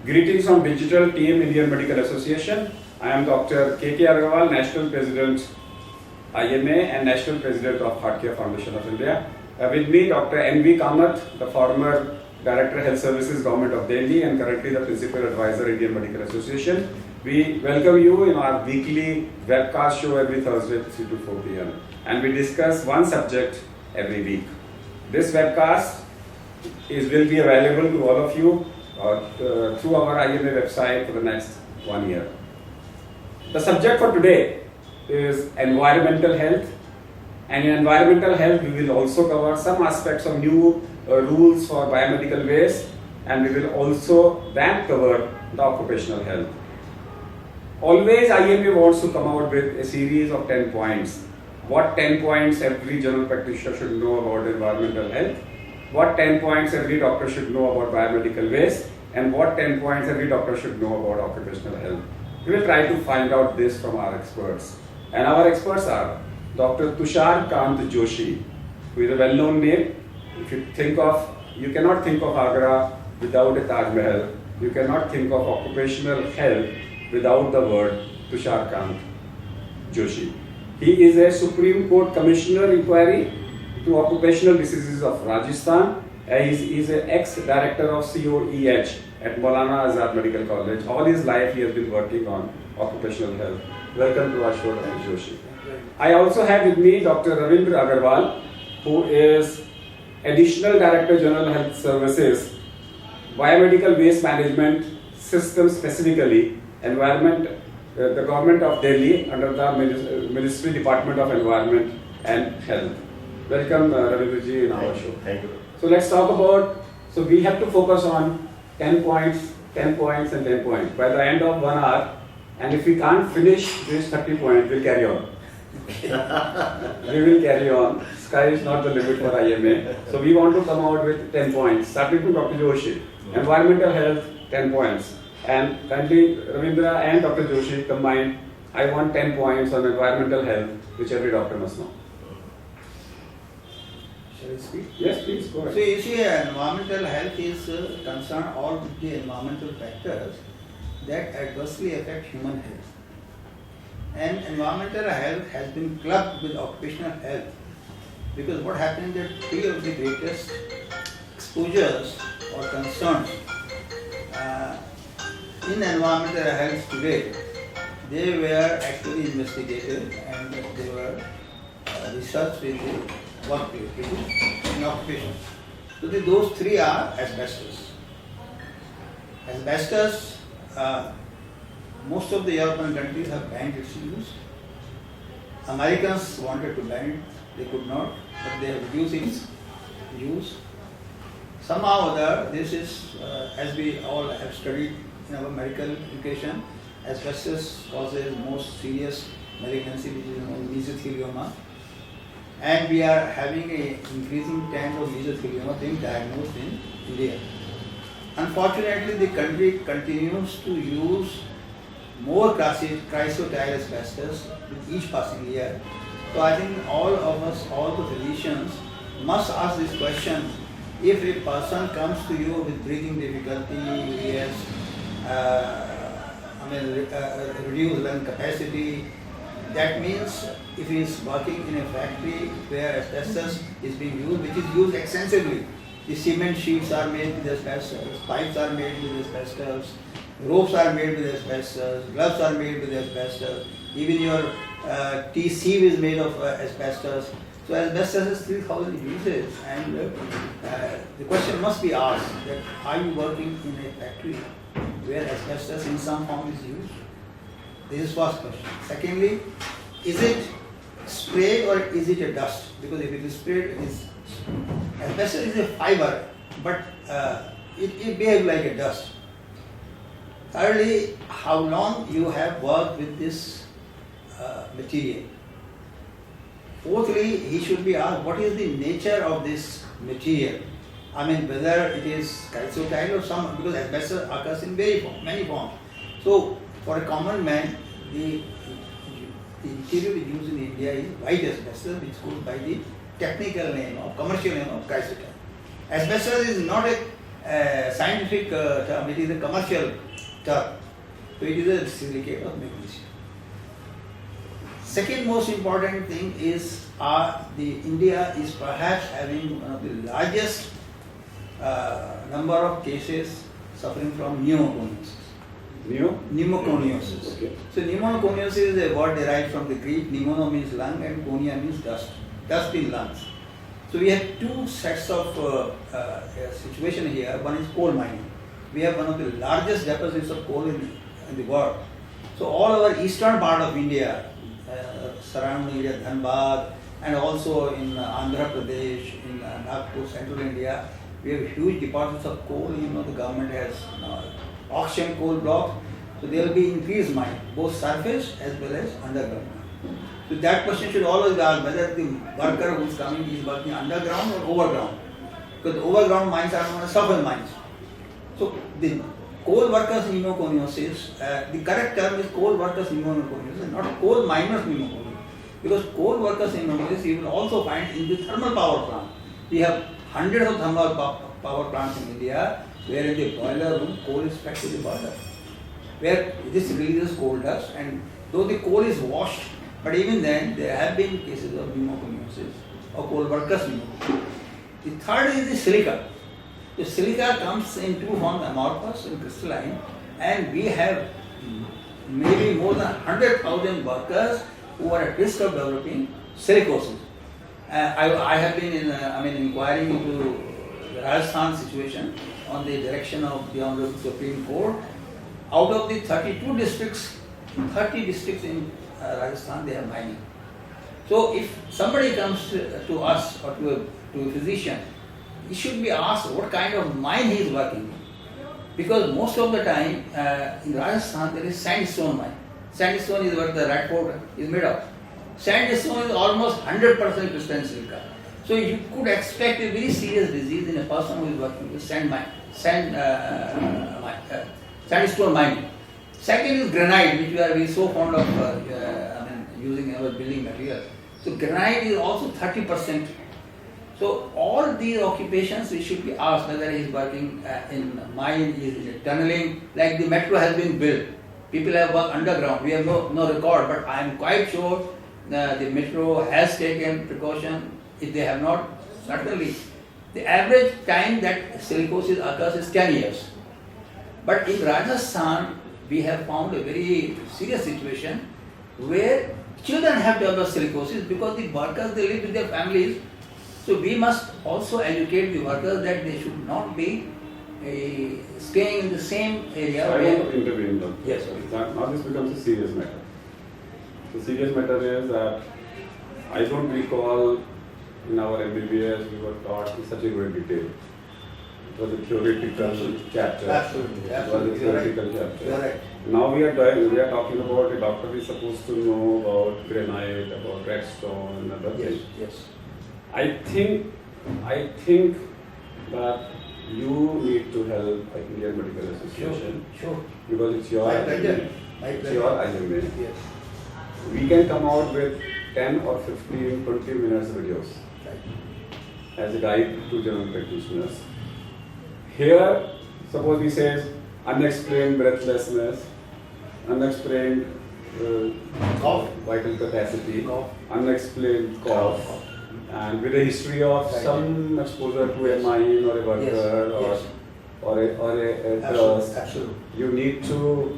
Greetings from Digital Team Indian Medical Association. I am Dr. K.K. Agarwal, National President IMA and National President of Heartcare Foundation of India. With me, Dr. N.V. Kamath, the former Director Health Services, Government of Delhi, and currently the Principal Advisor, Indian Medical Association. We welcome you in our weekly webcast show every Thursday 3 to 4 p.m. And we discuss one subject every week. This webcast will be available to all of you through our IMA website for the next 1 year. The subject for today is environmental health, and in environmental health we will also cover some aspects of new rules for biomedical waste, and we will also then cover the occupational health. Always IMA wants to come out with a series of 10 points. What 10 points every general practitioner should know about environmental health, what 10 points every doctor should know about biomedical waste, and what 10 points every doctor should know about occupational health. We will try to find out this from our experts. And our experts are Dr. Tushar Kant Joshi, who is a well-known name. If you cannot think of Agra without a Taj Mahal. You cannot think of occupational health without the word Tushar Kant Joshi. He is a Supreme Court Commissioner Inquiry to Occupational Diseases of Rajasthan. He is an ex-director of COEH at Maulana Azad Medical College. All his life he has been working on occupational health. Welcome to our show, Dr. Joshi. I also have with me Dr. Ravindra Agarwal, who is Additional Director General Health Services, Biomedical Waste Management System, specifically Environment, the Government of Delhi under the Ministry Department of Environment and Health. Welcome Ravindraji in our show. Thank you. So let's talk about, so we have to focus on 10 points and 10 points. By the end of 1 hour, and if we can't finish this 30 points, we'll carry on. We will carry on. Sky is not the limit for IMA. So we want to come out with 10 points. Starting from Dr. Joshi. Environmental health, 10 points. And kindly Ravindra and Dr. Joshi combined, I want 10 points on environmental health, which every doctor must know. Shall I speak? Yes, please, go ahead. So you see, environmental health is concerned all with the environmental factors that adversely affect human health. And environmental health has been clubbed with occupational health, because what happened that 3 of the greatest exposures or concerns in environmental health today, they were actually investigated and they were researched in the workplace, in occupation. So those 3 are asbestos. Asbestos, most of the European countries have banned its use. Americans wanted to ban it, they could not, but they have reduced its use. Somehow or other, this is, as we all have studied in our medical education, asbestos causes most serious malignancy, which is known as mesothelioma. And we are having an increasing trend of mesothelioma being diagnosed in India. Unfortunately, the country continues to use more chrysotile asbestos with each passing year. So I think all of us, all the physicians, must ask this question: if a person comes to you with breathing difficulty, he has reduced lung capacity, that means if he is working in a factory where asbestos is being used, which is used extensively, the cement sheets are made with asbestos, pipes are made with asbestos, ropes are made with asbestos, gloves are made with asbestos, even your tea sieve is made of asbestos. So asbestos has 3,000 uses, and the question must be asked that are you working in a factory where asbestos in some form is used? This is first question. Secondly, is it sprayed or is it a dust? Because if it is sprayed, asbestos is a fiber, but it behaves like a dust. Thirdly, how long you have worked with this material. Fourthly, he should be asked what is the nature of this material. I mean, whether it is chrysotile or some, because asbestos occurs in many forms. So, for a common man, the material we use in India is white asbestos, which goes by the technical name or commercial name of chrysotile. Asbestos is not a scientific term, it is a commercial term. So it is a silicate of magnesium. Second most important thing is India is perhaps having one of the largest number of cases suffering from pneumoconiosis. Pneumoconiosis. Okay. So pneumoconiosis is a word derived from the Greek. Pneumono means lung and conia means dust. Dust in lungs. So we have two sets of situation here. One is coal mining. We have one of the largest deposits of coal in the world. So all over eastern part of India, surrounding area Dhanbad, and also in Andhra Pradesh, in Nagpur, central India, we have huge deposits of coal. The government has auctioned coal blocks. So there will be increased mine, both surface as well as underground. So that question should always be asked whether the worker who is coming is working underground or overground. Because the overground mines are known as surface mines. So the coal workers pneumoconiosis, the correct term is coal workers pneumoconiosis, not coal miners pneumoconiosis. Because coal workers pneumoconiosis you will also find in the thermal power plant. We have hundreds of thermal power plants in India where in the boiler room coal is fed to the boiler. Where this releases coal dust, and though the coal is washed, but even then there have been cases of pneumoconiosis or coal workers pneumoconiosis. The third is the silica. The silica comes in two forms, amorphous and crystalline, and we have maybe more than 100,000 workers who are at risk of developing silicosis. I have been inquiring into the Rajasthan situation on the direction of the Honorable Supreme Court. Out of the 32 districts, 30 districts in Rajasthan, they have mining. So if somebody comes to us or to a physician, he should be asked what kind of mine he is working in. Because most of the time in Rajasthan there is sandstone mine. Sandstone is what the rat fort is made of. Sandstone is almost 100% crystalline silica. So you could expect a very serious disease in a person who is working with sandstone mining. Second is granite, which we are very so fond of using our building material. So granite is also 30%. So all these occupations we should be asked whether he is working in mine, is in tunneling, like the metro has been built. People have worked underground. We have no record, but I am quite sure the metro has taken precaution. If they have not, certainly the average time that silicosis occurs is 10 years. But in Rajasthan, we have found a very serious situation where children have developed silicosis because the workers, they live with their families. So we must also educate the workers that they should not be staying in the same area. I want to intervene, Doctor. Yes. Now this becomes a serious matter. The serious matter is that I don't recall in our MBBS we were taught in such a great detail. It was a theoretical chapter. Absolutely. It was a theoretical chapter. You're right. Now we are talking about a doctor is supposed to know about granite, about redstone and other things. Yes. I think that you need to help Indian Medical Association Sure. because it's your My pleasure. it's your IMA. Yes. We can come out with 10 or 15, 20 minutes videos Right. as a guide to general practitioners. Here, suppose he says unexplained breathlessness, unexplained Cough. vital capacity, Cough. unexplained cough, and with a history of Right. some exposure to a mine or a worker Yes. or a dust, Absolutely. you need to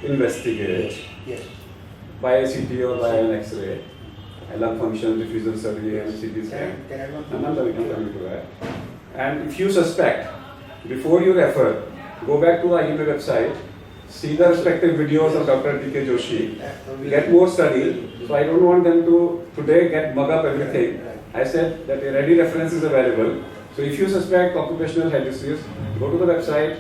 investigate Yes. by a CT or by an X-ray, a lung function, diffusion study, and CT scan. Can I And I'm coming to that. And if you suspect, before you refer, go back to the IMA website, see the respective videos of Dr. T.K. Joshi, get more study. So I don't want them to today mug up everything. I said that a ready reference is available. So if you suspect occupational head disease, go to the website,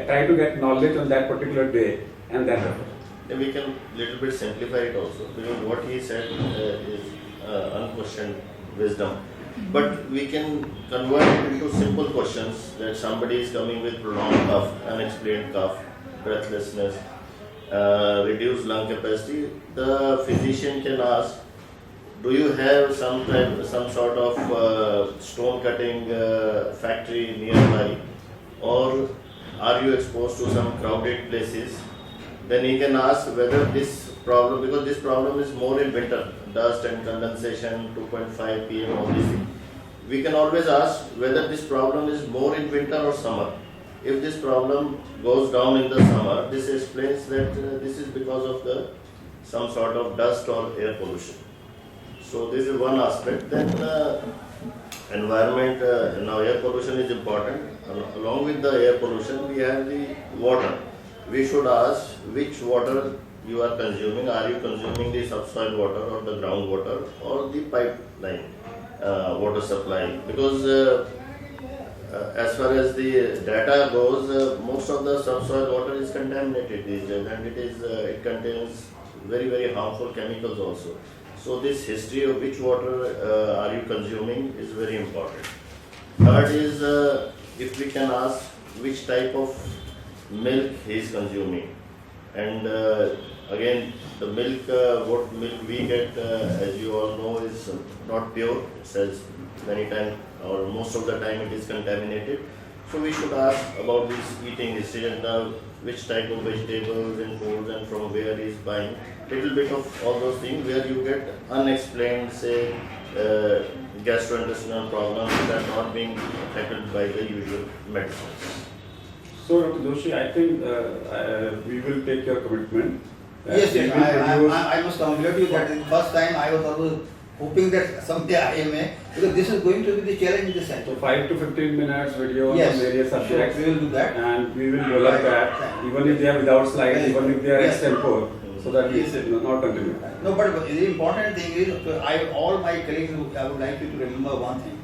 try to get knowledge on that particular day and then refer. Then we can little bit simplify it also because what he said is unquestioned wisdom. But we can convert it into simple questions that somebody is coming with prolonged cough, unexplained cough, breathlessness, reduced lung capacity. The physician can ask do you have some sort of stone cutting factory nearby, or are you exposed to some crowded places? Then he can ask whether this problem, because this problem is more in winter, dust and condensation, 2.5 pm, all these things. We can always ask whether this problem is more in winter or summer. If this problem goes down in the summer, this explains that this is because of some sort of dust or air pollution. So this is one aspect. Then environment, now air pollution is important. Along with the air pollution, we have the water. We should ask which water you are consuming. Are you consuming the subsoil water or the groundwater or the pipeline water supply? Because as far as the data goes, most of the subsoil water is contaminated these days, and it contains very harmful chemicals also. So this history of which water are you consuming is very important. Third is if we can ask which type of milk he is consuming, and again the milk, what milk we get, as you all know, is not pure. It says many times or most of the time it is contaminated. So we should ask about this eating history and which type of vegetables and foods and from where he is buying. Little bit of all those things where you get unexplained, say, gastrointestinal problems that are not being tackled by the usual medicines. So, Dr. Doshi, I think we will take your commitment. Yes, We yes. will produce- I must congratulate you that the first time I was always hoping that someday I may, because this is going to be the challenge in the So center. 5 to 15 minutes video on Yes, various sure, subjects, we will do that. and we will develop Right, that, right. even if they are without slides, Yes. even if they are Yes. extempore, so that we Yes. not continue. No, but the important thing is, all my colleagues, I would like you to remember one thing.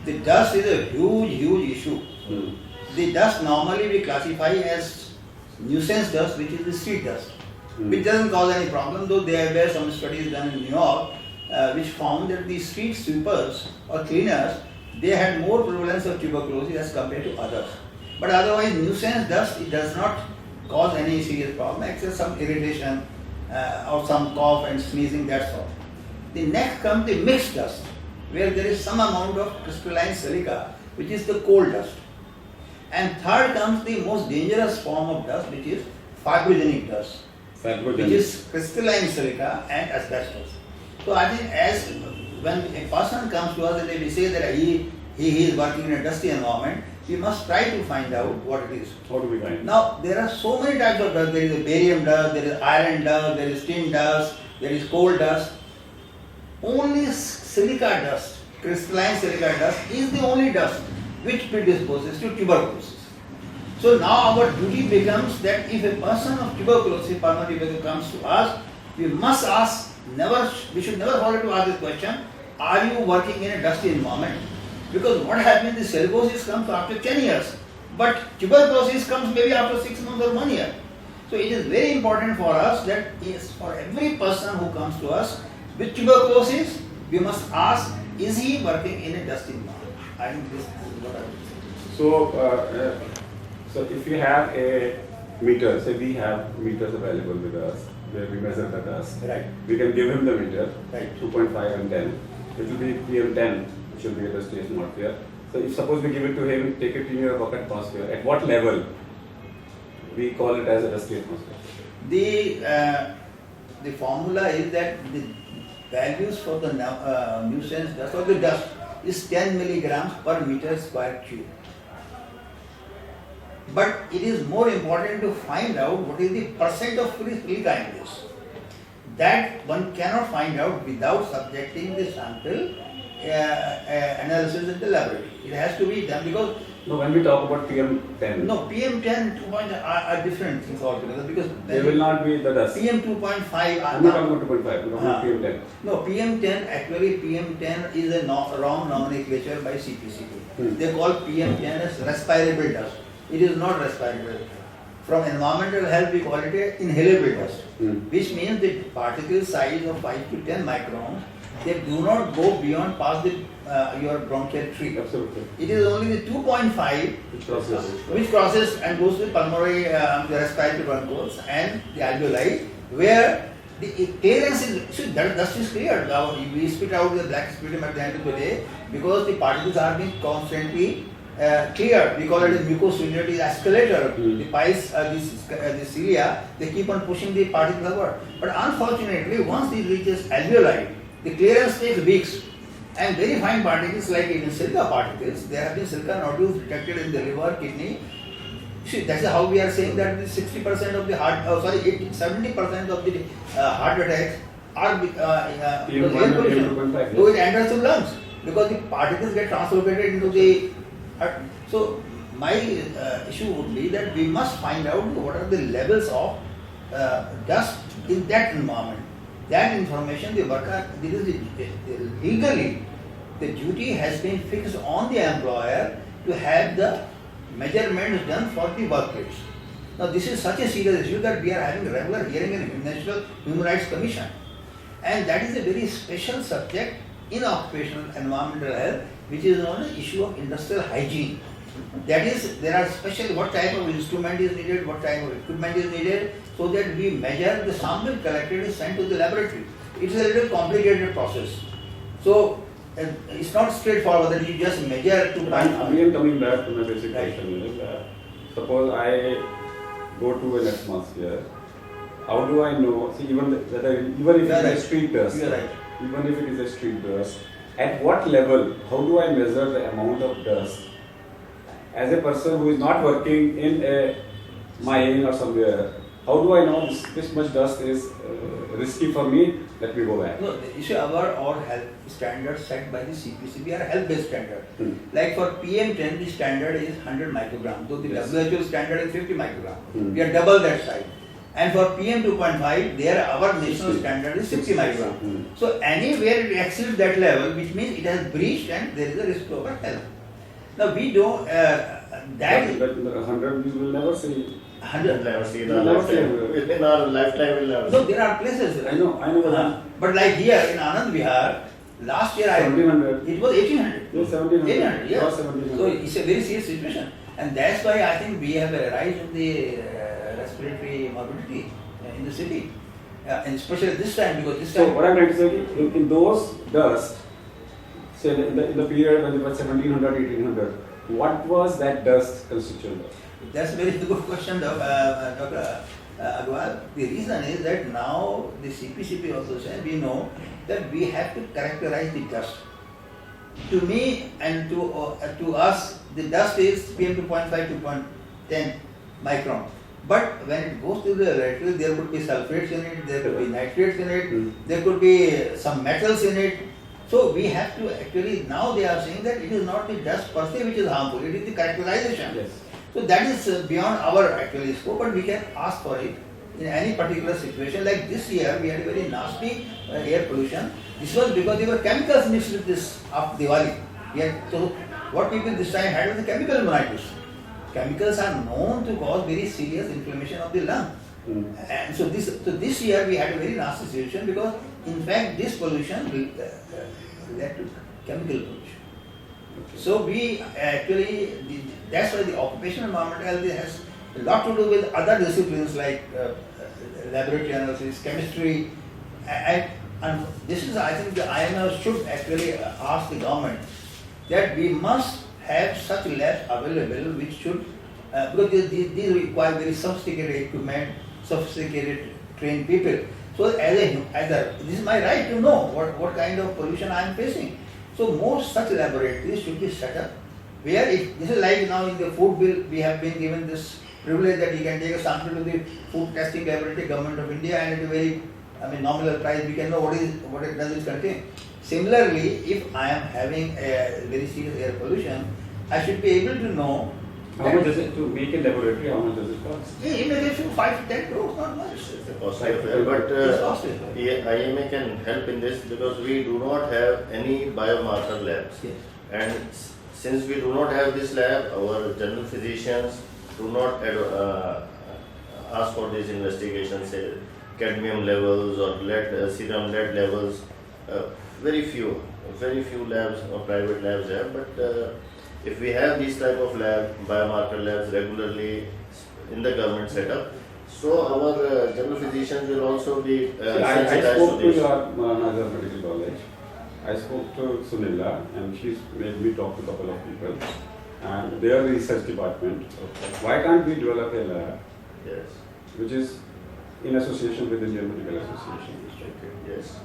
The dust is a huge issue. Hmm. The dust normally we classify as nuisance dust, which is the street dust, which doesn't cause any problem, though there were some studies done in New York which found that the street sweepers or cleaners, they had more prevalence of tuberculosis as compared to others. But otherwise, nuisance dust, it does not cause any serious problem except some irritation or some cough and sneezing, that's all. The next comes the mixed dust, where there is some amount of crystalline silica, which is the coal dust. And third comes the most dangerous form of dust, which is fibrogenic dust, which is crystalline silica and asbestos. So I think as when a person comes to us and we say that he is working in a dusty environment, we must try to find out what it is. How do we find? Now there are so many types of dust. There is a barium dust, there is iron dust, there is tin dust, there is coal dust. Only silica dust, crystalline silica dust, is the only dust which predisposes to tuberculosis. So now our duty becomes that if a person of tuberculosis, pulmonary tuberculosis comes to us, we must ask, we should never forget to ask this question, are you working in a dusty environment? Because what happens, the silicosis comes after 10 years, but tuberculosis comes maybe after 6 months or 1 year. So it is very important for us that yes, for every person who comes to us with tuberculosis, we must ask, is he working in a dusty environment? I think this is what I would say. So if you have a meter, say we have meters available with us, where we measure the dust. Right. We can give him the meter, Right. 2.5 and 10. It will be PM10, which will be a dusty atmosphere. So if suppose we give it to him, take it in your work atmosphere, at what level we call it as a dusty atmosphere? The formula is that the values for the nuisance dust or the dust is 10 milligrams per meter square cube. But it is more important to find out what is the percent of silica in this. That one cannot find out without subjecting the sample analysis in the laboratory. It has to be done because No, when we talk about PM10, no PM10 2.0 are different things altogether because they will not be the dust. PM 2.5 are I'm not talking about 2.5, I'm talking about Ah. PM10. No, PM10, actually PM10 is a wrong nomenclature by CPCB. They call PM10 as respirable dust. It is not respirable. From environmental health, we call it a inhalable dust, which means the particle size of 5 to 10 microns, they do not go beyond past your bronchial tree. Absolutely. It is only the 2.5 which crosses and goes to the pulmonary, the respiratory bronchioles and the alveoli, where the clearance is, see, that dust is cleared. Now, we spit out the black sputum at the end of the day because the particles are being constantly cleared because it is mucociliary escalator. The piles, the cilia, they keep on pushing the particles upward. But unfortunately, once it reaches alveoli, the clearance takes weeks. And very fine particles like even silica particles, there have been silica nodules detected in the liver, kidney. See, that's how we are saying that 60% of the heart, 70% of the heart attacks are because air pollution. So it enters the lungs because the particles get translocated into the heart. So my issue would be that we must find out what are the levels of dust in that environment. That information, the worker, legally, the duty has been fixed on the employer to have the measurements done for the workplace. Now, this is such a serious issue that we are having regular hearing in National Human Rights Commission, and that is a very special subject in occupational environmental health, which is known as issue of industrial hygiene. That is, there are special what type of instrument is needed, what type of equipment is needed, so that we measure the sample collected is sent to the laboratory. It's a little complicated process. So it's not straightforward that you just measure to find. Again, coming back to my basic question is, suppose I go to an atmosphere, how do I know? See, even if it is a street dust, even if it is a street dust, at what level? How do I measure the amount of dust? As a person who is not working in a mine or somewhere, how do I know this much dust is risky for me? Let me go back. No, the issue our health standards set by the CPC, we are health-based standard. Like for PM10, the standard is 100 microgram, though the WHO standard is 50 microgram. We are double that size. And for PM2.5, there our national standard is 60 microgram. So anywhere it exceeds that level, which means it has breached and there is a risk to our health. Now we don't, that... But 100 we will never see. 100. Never see in our lifetime. In our lifetime we'll never see. No, there are places. I know. But like here in Anand Vihar, last year 1700. it was 1800. Yes, 1700. 1800, yeah. 1700. So it's a very serious situation. And that's why I think we have a rise in the respiratory morbidity in the city. And especially this time, because this time... So what I'm trying to say, in those dust, say in the period when it was 1700, 1800, what was that dust constituent of? That's a very good question, Dr. Agrawal. The reason is that now the CPCP also said we know that we have to characterize the dust. To me and to us, the dust is PM2.5 to 2.10 micron. But when it goes to the laboratory, there could be sulfates in it, there could be nitrates in it, there could be some metals in it. So we have to actually, now they are saying that it is not the dust per se which is harmful, it is the characterization. Yes. So that is beyond our actually scope, but we can ask for it in any particular situation. Like this year, we had a very nasty air pollution. This was because there were chemicals mixed with this of Diwali. So what people this time had was the chemical pneumonitis. Chemicals are known to cause very serious inflammation of the lung. And so this year we had a very nasty situation because in fact this pollution led to chemical pollution. Okay. So we actually, that's why the occupational environmental health has a lot to do with other disciplines like laboratory analysis, chemistry, and this is, I think the IMF should actually ask the government that we must have such labs available which should, because these require very sophisticated equipment, sophisticated trained people. So this is my right to know what kind of pollution I am facing. So more such laboratories should be set up where this is like now in the food bill we have been given this privilege that you can take a sample to the food testing laboratory, Government of India, and at a very nominal price we can know what it does contain. Similarly, if I am having a very serious air pollution, I should be able to know. How much is it to make a laboratory? How much does it cost? Yeah, it may give you 5 to 10 crores, not much. It's a costly affair, but IMA can help in this because we do not have any biomarker labs. Yes. And since we do not have this lab, our general physicians do not ask for these investigations, say cadmium levels or serum lead levels. Very few labs or private labs have, but if we have these type of biomarker labs regularly in the government setup, So our general physicians will also be I sensitized spoke to to this. your Nazar Medical College. I spoke to Sunila and she's made me talk to a couple of people and their research department. Okay. Why can't we develop a lab Yes. which is in association with Indian Medical Association? Okay. Yes.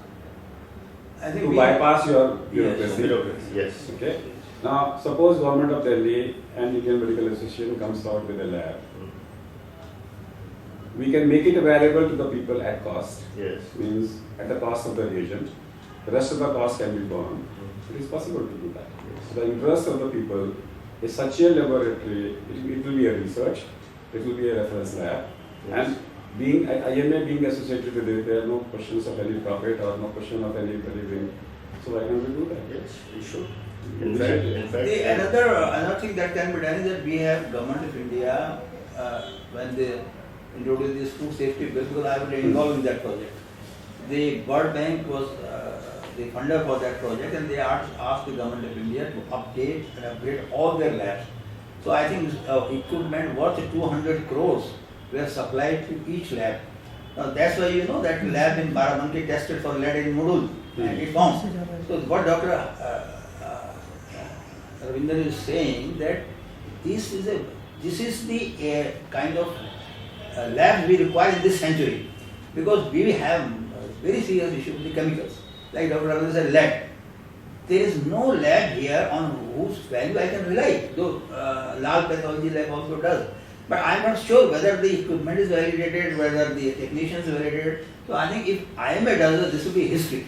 I think To we bypass your Yes. bureaucracy. Bureaucracy. Yes. Okay. Now, suppose Government of Delhi and Indian Medical Association comes out with a lab. We can make it available to the people at cost. Yes. Means at the cost of the reagent. The rest of the cost can be borne. It is possible to do that. So the interest of the people is such a laboratory. It will be a research. It will be a reference lab. Yes. And being IMA being associated with it, there are no questions of any profit or no question of anybody being. So why can't we do that? Yes. We should. We In fact, should. another thing that can be done is that we have Government of India when they introduced this food safety bill, because I was involved in that project. The World Bank was the funder for that project, and they asked the Government of India to update and upgrade all their labs. So I think equipment worth 200 crores were supplied to each lab. Now that's why you know that lab in Barabanki tested for lead in noodle and it found. So what Dr. Ravinder is saying that this is the kind of labs we require in this century, because we have very serious issue with the chemicals. Like Dr. Ravinder said, lead. There is no lab here on whose value I can rely, though Lal Pathology Lab also does. But I am not sure whether the equipment is validated, whether the technicians are validated. So I think if IMA does it, this will be history.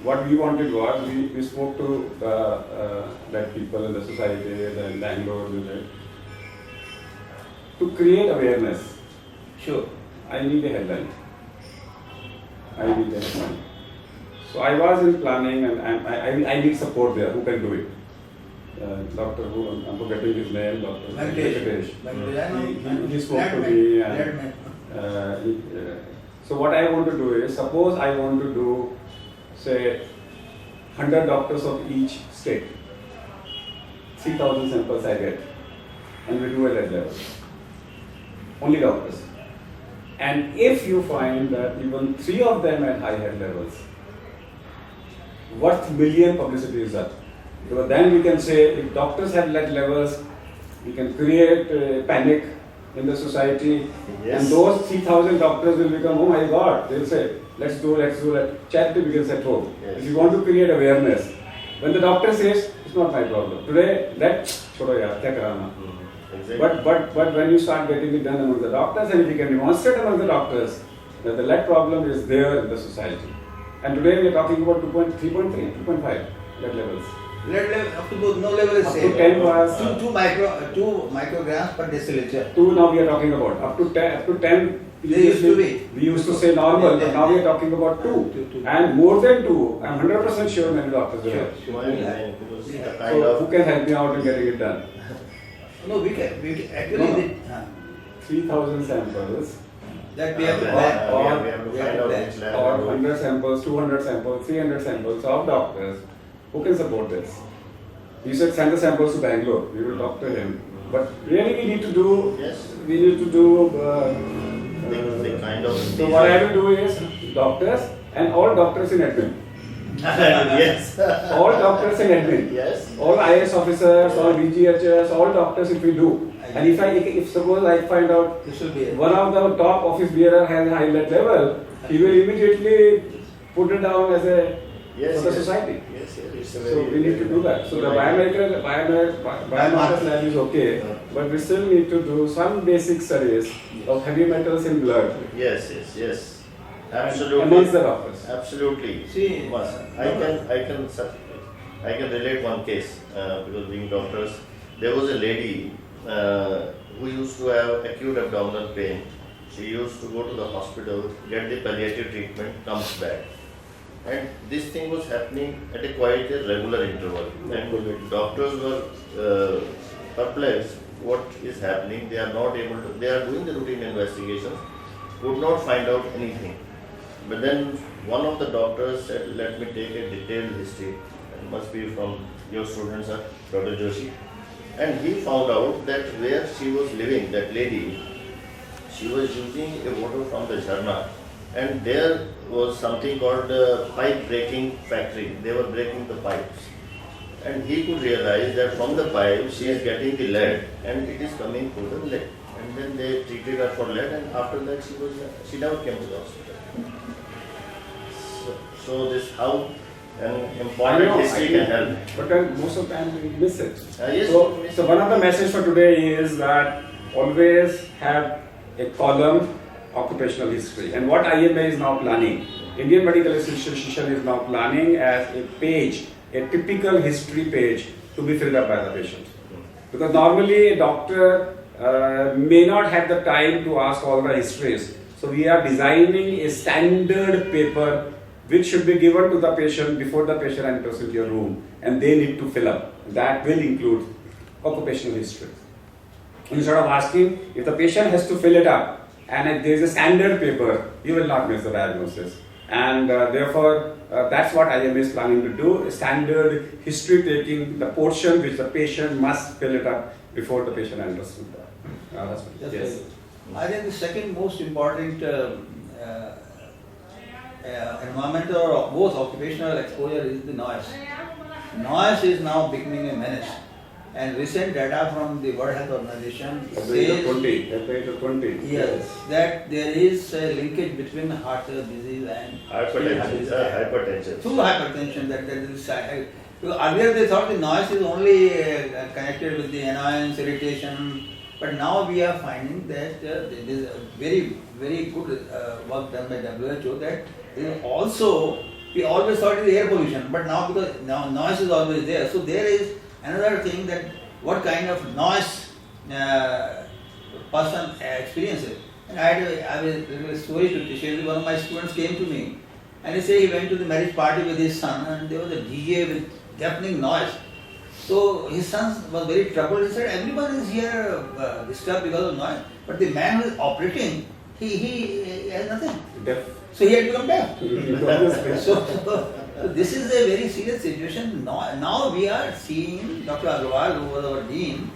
What we wanted was, we spoke to the people in the society, the Bangalore unit, to create awareness. Sure. I need a headline. I need a headline. So I was in planning and I need support there. Who can do it? Doctor, who I'm forgetting his name, Dr. Venkatesh. He spoke to me. So what I want to do is, suppose I want to do, say, 100 doctors of each state. 3,000 samples I get, and we do it at level. Only doctors. And if you find that even 3 of them at high head levels, worth million publicity is that? Because then we can say, if doctors have lead levels, we can create panic in the society, Yes. and those 3,000 doctors will become, oh my God, they'll say, let's do that. Charity begins at home. Yes. If you want to create awareness, when the doctor says, it's not my problem. Today, that, chodo yaar, kya karana? Exactly. But when you start getting it done among the doctors, and if you can demonstrate among the doctors that the lead problem is there in the society. And today we are talking about 3.3, 2.5 lead levels. Lead level up to no level is Up to safe. 10 was 2 micrograms per deciliter. 2 now we are talking about. Up to 10 They used to be. We used to say normal, but now we are talking about 2. Two. And more than 2, I'm 100% sure many doctors will have. Why I'm saying, because the kind So who of can help me out in getting it done? No, we can actually No. the, 3,000 samples, that we have to Or- plan. or- we have to we find have out to which lab. or will do it. 100 samples, 200 samples, 300 samples of doctors. Who can support this? You said send the samples to Bangalore. We will talk to him. But really, we need to do. Yes. We need to do. The kind of So what I will do is doctors and all doctors in admin. Yes. All doctors in admin. Yes. All IS officers, all BGHS, all doctors if we do. And if suppose I find out This will be one of the top office bearer has a high lead level, he will immediately put it down as a Yes, for the yes. society. Yes, yes, it's a So very, we need to do that. So the biomarker lab is okay, but we still need to do some basic studies of heavy metals in blood Yes, yes, yes. Absolutely. amongst the doctors. Absolutely. See, Must. I can relate one case because being doctors, there was a lady who used to have acute abdominal pain. She used to go to the hospital, get the palliative treatment, comes back. And this thing was happening at a quite a regular interval. And doctors were perplexed. What is happening? They are not able to. They are doing the routine investigations, could not find out anything. But then one of the doctors said, "Let me take a detailed history. It must be from your students, Dr. Joshi." And he found out that where she was living, that lady, she was using a water from the jharna, and there was something called pipe breaking factory. They were breaking the pipes, and he could realize that from the pipe she is getting the lead, and it is coming through the leg. And then they treated her for lead, and after that she never came to the hospital. So this how an important history can help. But then most of the time we miss it. Yes, so, we miss so it. one of the messages for today is that always have a column occupational history. And what IMA is now planning, Indian Medical Association is now planning as a page, a typical history page to be filled up by the patient. Because normally a doctor may not have the time to ask all the histories. So we are designing a standard paper which should be given to the patient before the patient enters into your room, and they need to fill up. That will include occupational history. Instead of asking, if the patient has to fill it up and if there is a standard paper, you will not miss the diagnosis. And therefore, that's what IMA is planning to do, a standard history taking the portion which the patient must fill it up before the patient enters into the hospital. Yes. I think the second most important environmental or both occupational exposure is the noise. Noise is now becoming a menace. And recent data from the World Health Organization says 20. Yes, that there is a linkage between heart disease and Hypertension. through hypertension. That there is because earlier they thought the noise is only connected with the annoyance, irritation, but now we are finding that there is a very good work done by WHO that there is also, we always thought it is air pollution, but now because now noise is always there, so there is another thing that what kind of noise person experiences. And I have a little story to share. One of my students came to me and he said he went to the marriage party with his son and there was a DJ with deafening noise. So his son was very troubled. He said, everyone is here disturbed because of noise, but the man who is operating, he has nothing. Deaf. So he had become deaf. So this is a very serious situation. Now we are seeing Dr. Agarwal, who was our dean,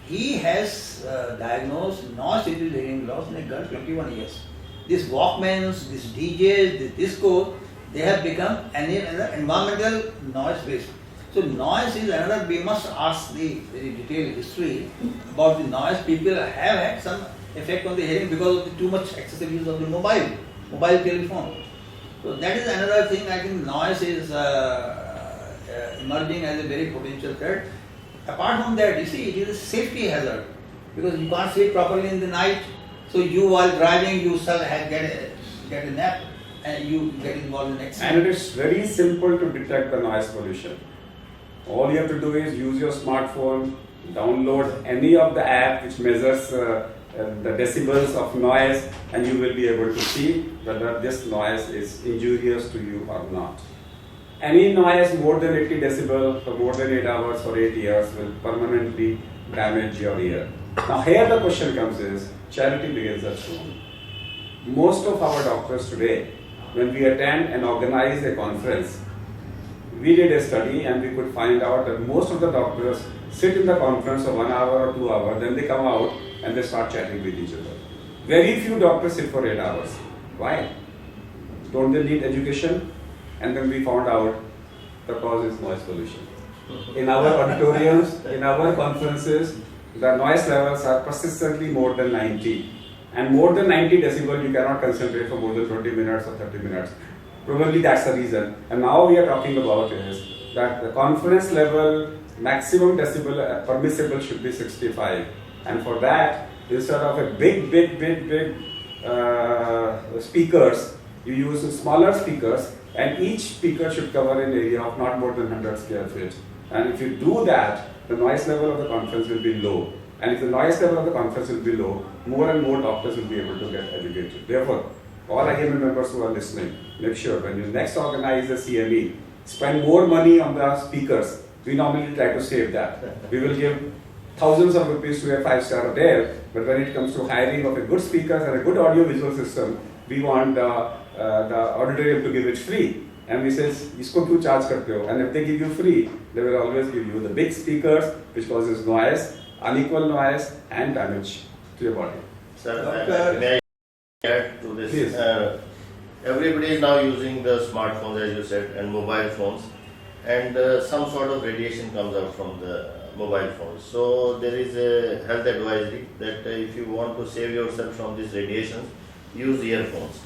he has diagnosed noise-induced hearing loss in a girl 21 years. These Walkmans, these DJs, this disco, they have become another environmental noise based. So noise is another, we must ask the very detailed history about the noise. People have had some effect on the hearing because of the too much excessive use of the mobile telephone. So that is another thing. I think noise is emerging as a very potential threat. Apart from that, you see, it is a safety hazard because you can't sleep properly in the night. So you, while driving, you shall get a nap and you get involved in accident. And it is very simple to detect the noise pollution. All you have to do is use your smartphone, download any of the app which measures the decibels of noise, and you will be able to see whether this noise is injurious to you or not. Any noise more than 80 decibel for more than 8 hours for 8 years will permanently damage your ear. Now here the question comes is, charity begins at home. Most of our doctors today, when we attend and organize a conference, we did a study and we could find out that most of the doctors sit in the conference for 1 hour or 2 hours, then they come out and they start chatting with each other. Very few doctors sit for 8 hours. Why? Don't they need education? And then we found out the cause is noise pollution. In our auditoriums, in our conferences, the noise levels are persistently more than 90. And more than 90 decibel, you cannot concentrate for more than 20 minutes or 30 minutes. Probably that's the reason. And now we are talking about is that the conference level maximum decibel permissible should be 65. And for that, instead of a big speakers, you use smaller speakers, and each speaker should cover an area of not more than 100 square feet. And if you do that, the noise level of the conference will be low. And if the noise level of the conference will be low, more and more doctors will be able to get educated. Therefore, all IMA members who are listening, make sure when you next organize a CME, spend more money on the speakers. We normally try to save that. We will give thousands of rupees to a 5-star hotel, but when it comes to hiring of a good speakers and a good audio visual system, we want the auditorium to give it free. And we say, isko kyun charge karte ho? And if they give you free, they will always give you the big speakers, which causes noise, unequal noise, and damage to your body. Sir, Doctor- may I add to this? Please. Everybody is now using the smartphones, as you said, and mobile phones, and some sort of radiation comes out from the mobile phones. So there is a health advisory that if you want to save yourself from these radiations, use earphones.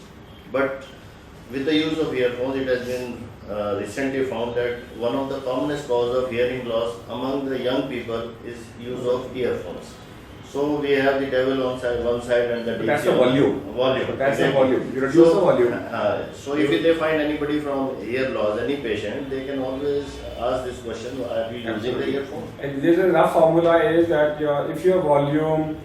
But with the use of earphones, it has been recently found that one of the commonest cause of hearing loss among the young people is use of earphones. So we have the devil on one side and the But that's DJ the on- volume. Volume. That's the exactly. volume. You reduce the volume. So if they find anybody from ear loss, any patient, they can always ask this question: are you using the Absolutely. earphone? And there's a rough formula is that if your volume,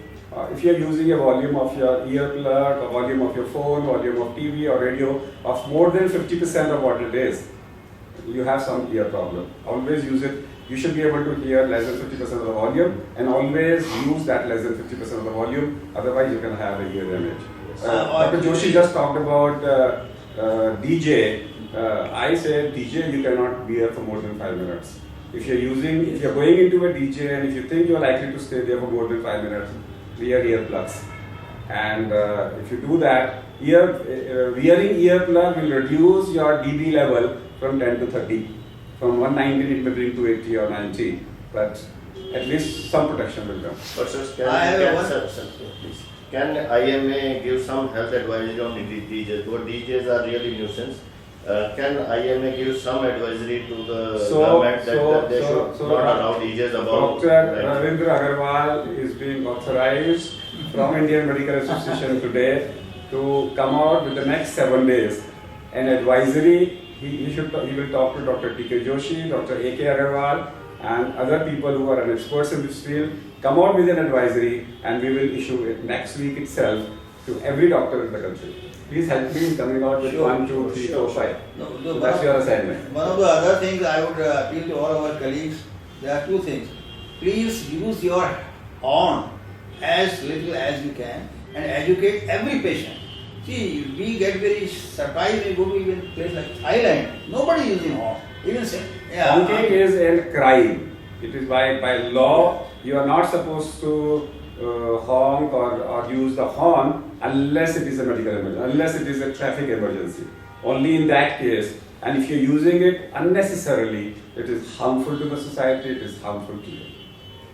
if you're using a volume of your earplug, or volume of your phone, volume of TV or radio of more than 50% of what it is, you have some ear problem. Always use it. You should be able to hear less than 50% of the volume, and always use that less than 50% of the volume. Otherwise, you can have a ear damage. Dr. Joshi just talked about DJ. I said DJ you cannot wear for more than 5 minutes. If you're going into a DJ and if you think you're likely to stay there for more than 5 minutes, wear earplugs. And if you do that, wearing earplug will reduce your dB level from 10 to 30. From 190 it may bring to 80 or 90, but at least some protection will come. But sir, I have one- please. Can IMA give some health advisory on the DJs? Because DJs are really nuisance. Can IMA give some advisory to the government that they should not allow DJs above? Dr. Ravindra Agarwal is being authorized from Indian Medical Association today to come out with the next 7 days an advisory. He will talk to Dr. T.K. Joshi, Dr. A.K. Agarwal, and other people who are experts in this field. Come out with an advisory, and we will issue it next week itself to every doctor in the country. Please help me in coming out with Sure, 1, 2, 3, 4, 5. No, So that's your assignment. One of the other things I would appeal to all our colleagues, there are two things. Please use your horn as little as you can and educate every patient. See, we get very surprised when we go to even a place like Thailand. Nobody using horn. Even say, Honking is a crime. It is by law, you are not supposed to honk or use the horn unless it is a medical emergency, unless it is a traffic emergency. Only in that case. And if you're using it unnecessarily, it is harmful to the society, it is harmful to you.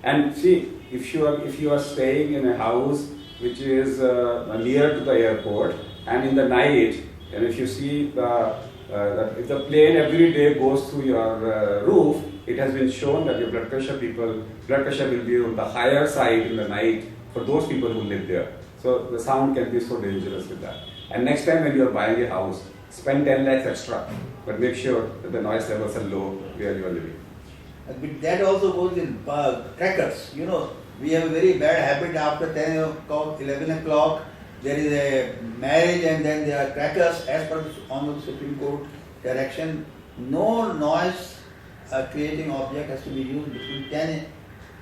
And see, if you are staying in a house which is near to the airport, and in the night, and if you see if the plane every day goes through your roof, it has been shown that your blood pressure will be on the higher side in the night for those people who live there. So the sound can be so dangerous with that. And next time when you are buying a house, spend 10 lakhs extra, but make sure that the noise levels are low where you are living. But that also goes in crackers. You know, we have a very bad habit after 10 o'clock, 11 o'clock. There is a marriage and then there are crackers as per on the Supreme Court direction. No noise creating object has to be used between 10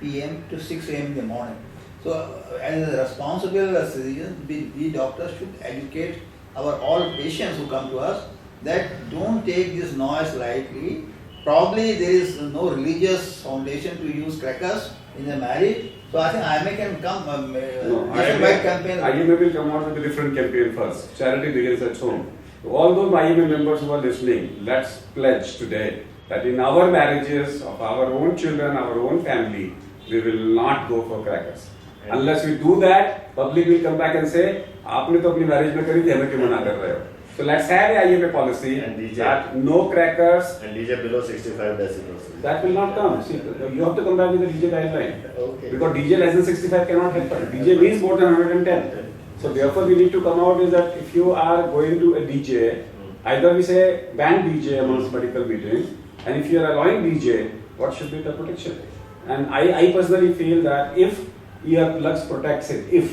p.m. to 6 a.m. in the morning. So as a responsible citizen, we doctors should educate our all patients who come to us that don't take this noise lightly. Probably there is no religious foundation to use crackers in the marriage. So I think IMA can come, nationwide campaign. IMA will come out with a different campaign first. Charity begins at home. To all those IMA members who are listening, let's pledge today that in our marriages of our own children, our own family, we will not go for crackers. Unless we do that, public will come back and say, आपने तो अपनी marriage में करी थी, हमें क्यों मना कर रहे हो? So let's have a IMA policy And DJ. that no crackers. And DJ below 65 decibels. That will not come. See, you have to come back with a DJ guideline. Okay. Because DJ less than 65 cannot help us. DJ means more than 110. So therefore we need to come out is that if you are going to a DJ, either we say ban DJ amongst medical meetings, and if you are allowing DJ, what should be the protection? And I personally feel that if earplugs protects it,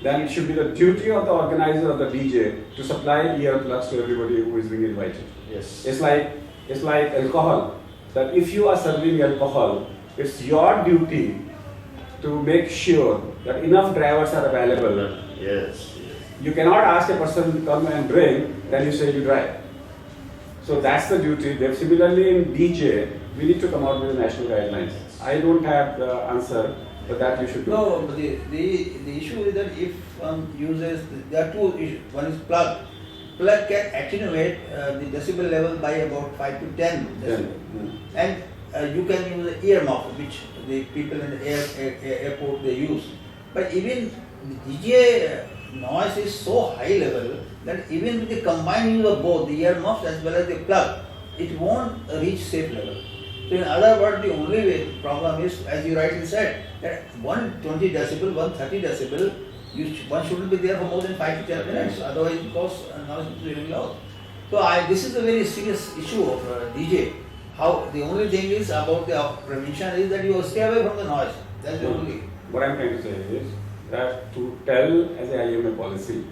then it should be the duty of the organizer of the DJ to supply earplugs to everybody who is being invited. Yes. It's like alcohol. That if you are serving alcohol, it's your duty to make sure that enough drivers are available. Yes. You cannot ask a person to come and drink, then you say you drive. So that's the duty. Similarly in DJ, we need to come out with national guidelines. I don't have the answer, But that you should do. No, but the issue is that if one uses, there are two issues. One is plug. Plug can attenuate the decibel level by about 5 to 10 decibel. And you can use an ear muff, which the people in the airport they use. But even the DJ noise is so high level that even with the combined use of both the ear muffs as well as the plug, it won't reach safe level. So in other words, the only way problem is, as you rightly said, that 120 decibel, 130 decibel, one shouldn't be there for more than 5 to 10 minutes, otherwise it causes noise is really loud. So this is a very serious issue of DJ. How the only thing is about the prevention is that you stay away from the noise. That's the only. What I'm trying to say is that to tell as a IMA policy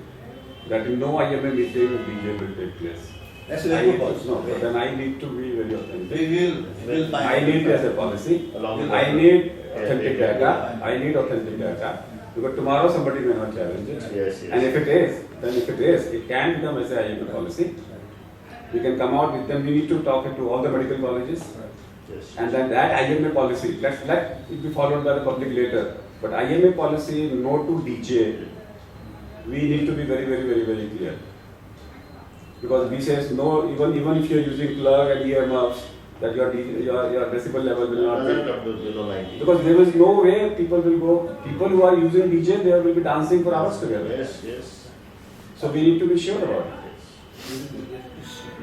that in no IMA meeting DJ will take place. That's a very good policy. No, but then I need to be very authentic. We will find. I need as a policy. I need authentic data. I need authentic data. Because tomorrow somebody may not challenge it. Yes, yes. And if it is, then if it is, it can become as a IMA policy. We can come out with them. We need to talk to all the medical colleges. Yes. And then that IMA policy, let it be followed by the public later. But IMA policy, no to DJ, we need to be very, very, very, very clear. Because we says no, even if you are using plug and earmuffs, that your decibel level will not be. Below 90. Because there is no way people will go, people who are using DJ, they will be dancing for hours together. Yes, yes. So we need to be sure about it.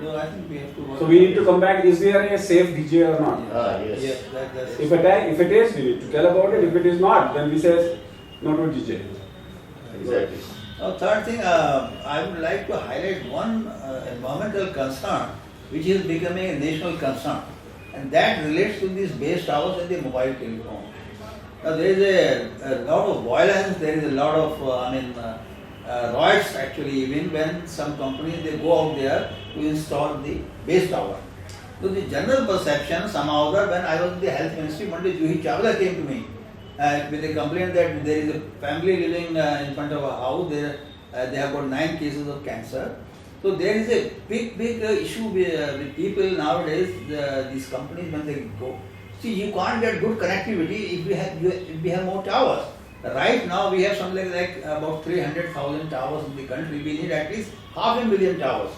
No, I think we have to work. So we need to come back, is there a safe DJ or not? Yes. Yes, that's If it is, we need to tell about it. If it is not, then we say no to DJ. Exactly. Now, third thing, I would like to highlight one environmental concern which is becoming a national concern, and that relates to these base towers and the mobile telephone. Now, there is a lot of violence, there is a lot of, riots actually, even when some companies they go out there to install the base tower. So, the general perception somehow that when I was in the health ministry, Monday Juhi Chawla came to me with a complaint that there is a family living in front of a house, they have got 9 cases of cancer. So there is a big issue with people nowadays, these companies when they go. See, you can't get good connectivity if we have more towers. Right now we have something like about 300,000 towers in the country. We need at least 500,000 towers.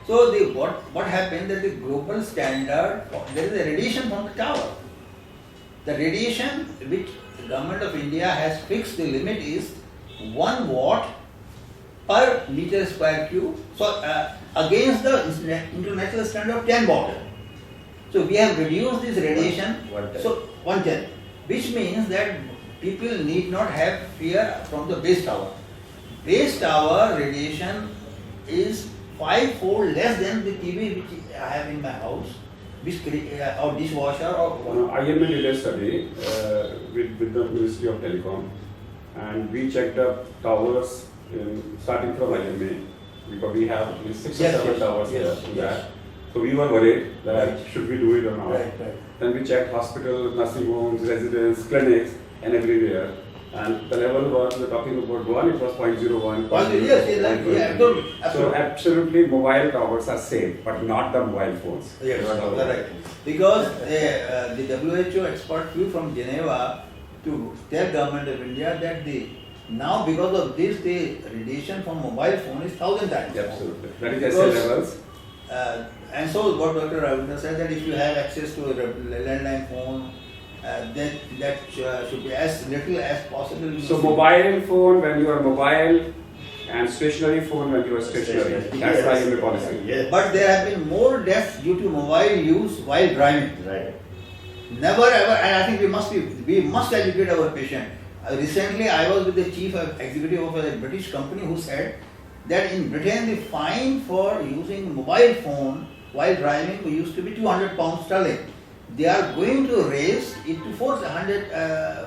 So what happened that the global standard, there is a radiation from the tower. The radiation which the government of India has fixed, the limit is 1 watt per meter square cube. So against the international standard of 10 watt. So we have reduced this radiation. 110. So 110, which means that people need not have fear from the base tower. Base tower radiation is 5-fold less than the TV which I have in my house, which or dishwasher or. IMA did a study with the Ministry of Telecom, and we checked up towers starting from IMA, because we have 6 or 7 towers here. So we were worried that should we do it or not. Right. Then we checked hospitals, nursing homes, residents, clinics, and everywhere. And the level was, we're talking about 1, it was 0.01. Yes, So absolutely mobile towers are safe, but not the mobile phones. Yes, correct. Because the WHO expert flew from Geneva to tell government of India that now because of this the radiation from mobile phone is 1,000 times. Absolutely. That is SA levels. And so what Dr. Ravindra said, that if you have access to a landline phone, that should be as little as possible. So mobile phone when you are mobile, and stationary phone when you are stationary. That's the IMA policy. Yes. But there have been more deaths due to mobile use while driving. Right. Never ever, and I think we must educate our patient. Recently, I was with the chief executive of a British company who said that in Britain the fine for using mobile phone while driving used to be 200 pounds sterling. They are going to raise it to 400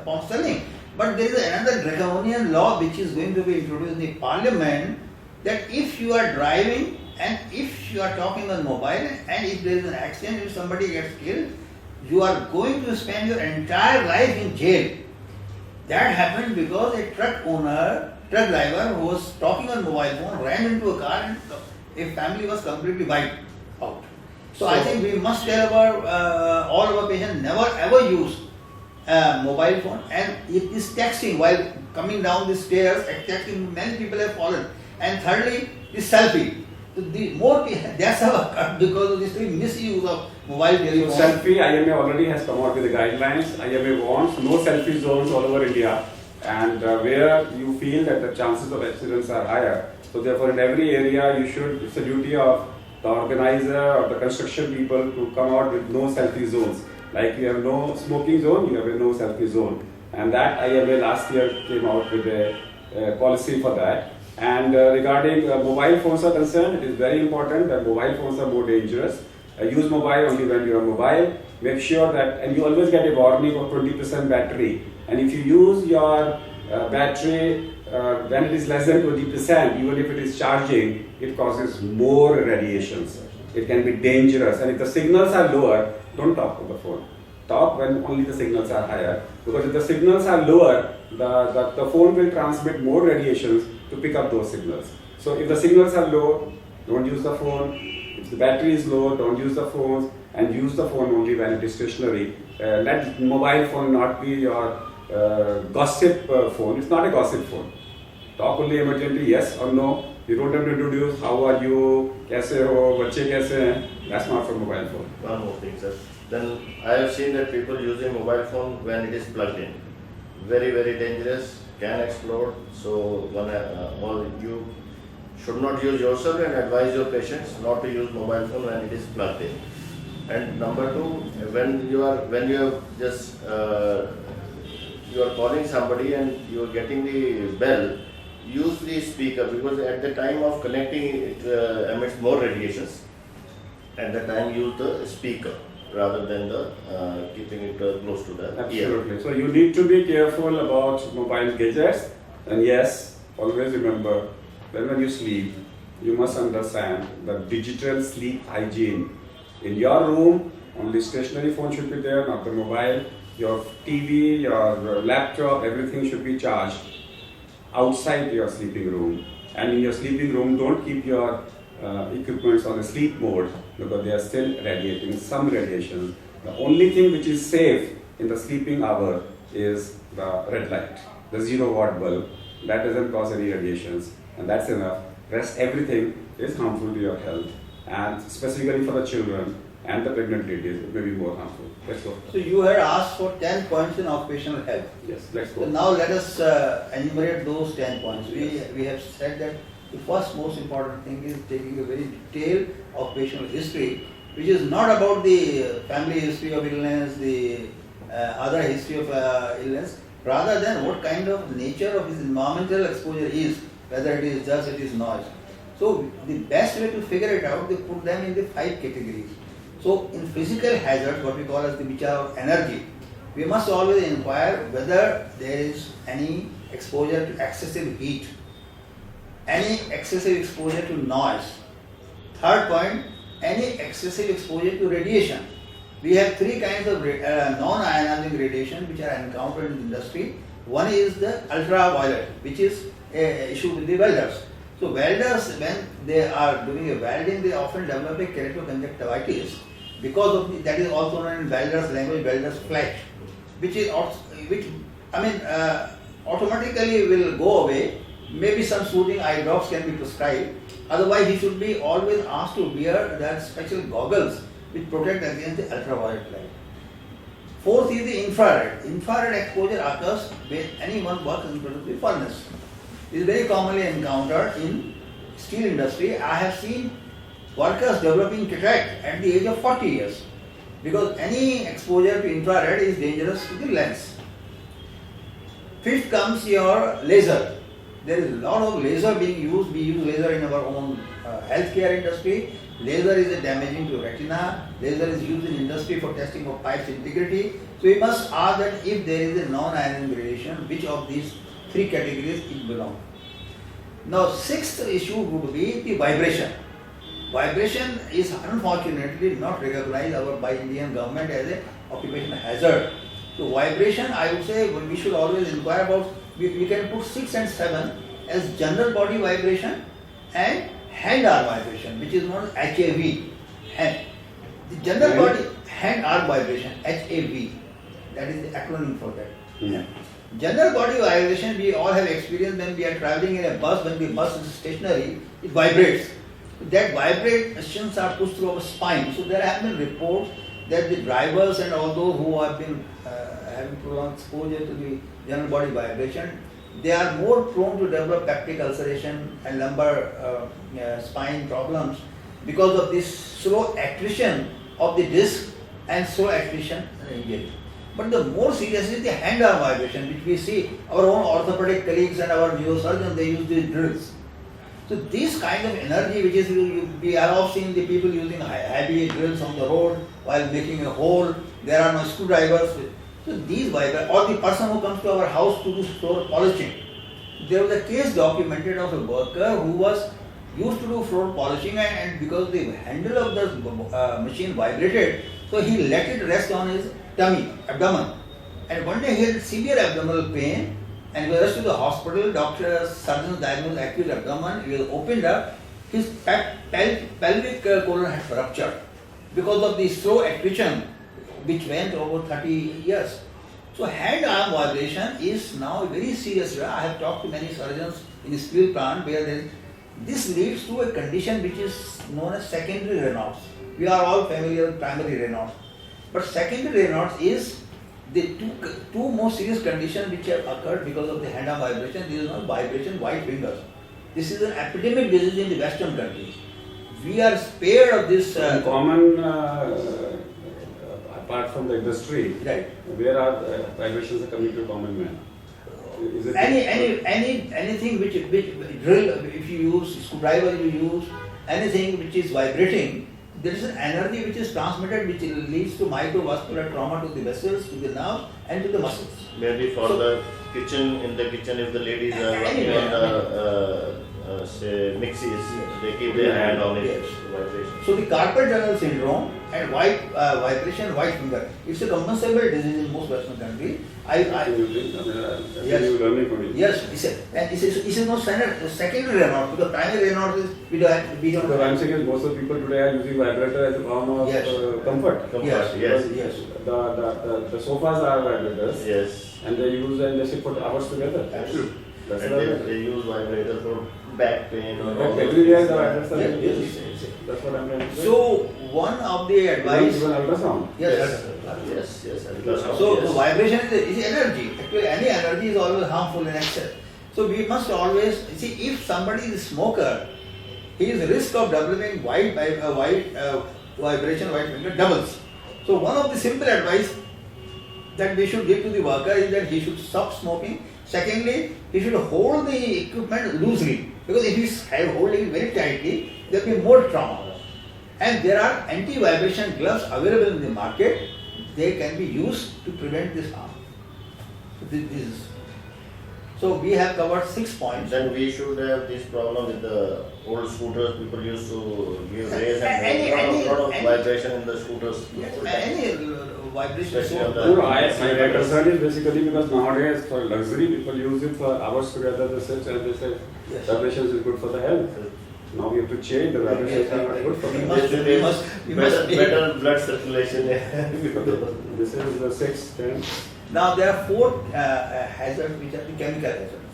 pounds sterling. But there is another draconian law which is going to be introduced in the parliament, that if you are driving and if you are talking on mobile and if there is an accident, if somebody gets killed, you are going to spend your entire life in jail. That happened because a truck driver who was talking on mobile phone ran into a car and a family was completely wiped out. So I think we must tell our all our patients never ever use mobile phone, and it is texting while coming down the stairs, texting. Many people have fallen. And thirdly, the selfie. So the more that's how because of this misuse of mobile So telephone. selfie, IMA already has come out with the guidelines. IMA wants no selfie zones all over India, and where you feel that the chances of accidents are higher. So therefore, in every area, you should. It's a duty of the organizer or the construction people to come out with no selfie zones. Like you have no smoking zone, you have a no selfie zone, and that IMA last year came out with a policy for that. And regarding mobile phones are concerned, it is very important that mobile phones are more dangerous. Use mobile only when you are mobile. Make sure that, and you always get a warning of 20% battery. And if you use your battery when it is less than 20%, even if it is charging, it causes more radiations. It can be dangerous. And if the signals are lower, don't talk to the phone. Talk when only the signals are higher. Because if the signals are lower, the phone will transmit more radiations to pick up those signals. So if the signals are low, don't use the phone. If the battery is low, don't use the phone, and use the phone only when it is stationary. Let mobile phone not be your gossip phone. It's not a gossip phone. Talk only emergently, yes or no. You don't have to introduce how are you, kaise ho, bacche kaise hain. That's not for mobile phone. One more thing, sir. Then I have seen that people using mobile phone when it is plugged in. Very, very dangerous, can explode. So you should not use yourself and advise your patients not to use mobile phone when it is plugged in. And number two, when you are just you are calling somebody and you are getting the bell, use the speaker, because at the time of connecting it emits more radiations. At the time, use the speaker rather than the keeping it close to the ear. Absolutely. So you need to be careful about mobile gadgets. And yes, always remember, when you sleep, you must understand the digital sleep hygiene. In your room, only stationary phone should be there, not the mobile. Your TV, your laptop, everything should be charged outside your sleeping room. And in your sleeping room, don't keep your equipments on a sleep mode because they are still radiating some radiation. The only thing which is safe in the sleeping hour is the red light, the 0-watt bulb. That doesn't cause any radiations, and that's enough. Rest everything is harmful to your health, and specifically for the children and the pregnant ladies, it may be more harmful. Let's go. So you had asked for 10 points in occupational health. Yes, let's So go. now let us enumerate those 10 points. We have said that the first most important thing is taking a very detailed occupational history, which is not about the family history of illness, the other history of illness, rather than what kind of nature of his environmental exposure is, whether it is dust, it is noise. So the best way to figure it out, they put them in the 5 categories. So in physical hazards, what we call as the which are of energy, we must always inquire whether there is any exposure to excessive heat, any excessive exposure to noise. Third point, any excessive exposure to radiation. We have 3 kinds of non-ionizing radiation which are encountered in the industry. One is the ultraviolet, which is an issue with the welders. So welders, when they are doing a welding, they often develop a keratoconjunctivitis because of that is also known in welders' language, welders' flesh, which automatically will go away. Maybe some soothing eye drops can be prescribed. Otherwise, he should be always asked to wear that special goggles which protect against the ultraviolet light. Fourth is the infrared. Infrared exposure occurs when anyone works in front of the furnace. It is very commonly encountered in steel industry. I have seen workers developing cataract at the age of 40 years because any exposure to infrared is dangerous to the lens. Fifth comes your laser. There is a lot of laser being used. We use laser in our own healthcare industry. Laser is damaging to retina. Laser is used in industry for testing of pipes integrity. So we must ask that if there is a non-ionizing radiation, which of these 3 categories it belongs. Now, sixth issue would be the vibration. Vibration is unfortunately not recognized by Indian government as an occupational hazard. So vibration, I would say, we should always inquire about. We can put 6 and 7 as general body vibration and hand arm vibration, which is known as HAV. Hand. The general body hand arm vibration, HAV. That is the acronym for that. Mm. General body vibration, we all have experienced when we are traveling in a bus, when the bus is stationary, it vibrates. That vibrations are pushed through our spine. So there have been reports that the drivers and all those who have been having prolonged exposure to the general body vibration, they are more prone to develop peptic ulceration and lumbar spine problems because of this slow attrition of the disc and slow attrition and injury. But the more serious is the hand-arm vibration, which we see our own orthopedic colleagues and our neurosurgeons, they use these drills. So this kind of energy, which is we have all seen the people using heavy drills on the road while making a hole. There are no screwdrivers. So these vibration, or the person who comes to our house to do floor polishing. There was a case documented of a worker who was used to do floor polishing, and because the handle of the machine vibrated, so he let it rest on his tummy, abdomen. And one day he had severe abdominal pain and he was rushed to the hospital. Doctor, surgeon diagnosed acute abdomen. He was opened up. His pelvic colon had ruptured because of the slow attrition which went over 30 years. So hand-arm vibration is now very serious. I have talked to many surgeons in the steel plant where this leads to a condition which is known as secondary Raynaud's. We are all familiar with primary Raynaud's. But secondary Raynaud's is the two most serious conditions which have occurred because of the hand-arm vibration. This is not vibration, white fingers. This is an epidemic disease in the Western countries. We are spared of this. Common, apart from the industry, Right. where are vibrations are coming to common man? Is it Anything which drill, if you use screwdriver, you use anything which is vibrating, there is an energy which is transmitted which leads to microvascular trauma to the vessels, to the nerves and to the muscles. Maybe for the kitchen, in the kitchen, if the ladies are working on the say mixies, they keep their hand on it. Yes. Vibration. So the carpal tunnel syndrome and white vibration, white finger, it's a compensable disease in most Western countries. Yes. Learning from it. Yes, it's no standard secondary Raynaud's, because primary Raynaud's is we don't. So I'm saying is most of the people today are using vibrator as a form of Yes. comfort. Yes, Yes. yes. The sofas are vibrators. Yes. And they use and they sit for hours together. Absolutely. That's And they use vibrator for back pain or all everywhere the those vibrators are Yes, used. yes. That's what I'm trying to say. So one of the advice. Even ultrasound. Yes. Yes. So Yes. the vibration is energy. Actually, any energy is always harmful in excess. So we must always see if somebody is a smoker, his risk of developing white vibration, white finger doubles. So one of the simple advice that we should give to the worker is that he should stop smoking. Secondly, he should hold the equipment loosely, because if he holding it very tightly, there will be more trauma. And there are anti-vibration gloves available in the market. They can be used to prevent this harm. So we have covered 6 points. Then we should have this problem with the old scooters. People used to give raise and lot of vibration in the scooters. Yes, any vibration. Especially on the- No, my concern is basically because nowadays for luxury people use it for hours together. They sit and they say Yes. vibrations is good for the health. Now we have to change the vibrations are not good for the health. We must be- better blood circulation. This is the 6th 10. Now there are 4 hazards which are the chemical hazards.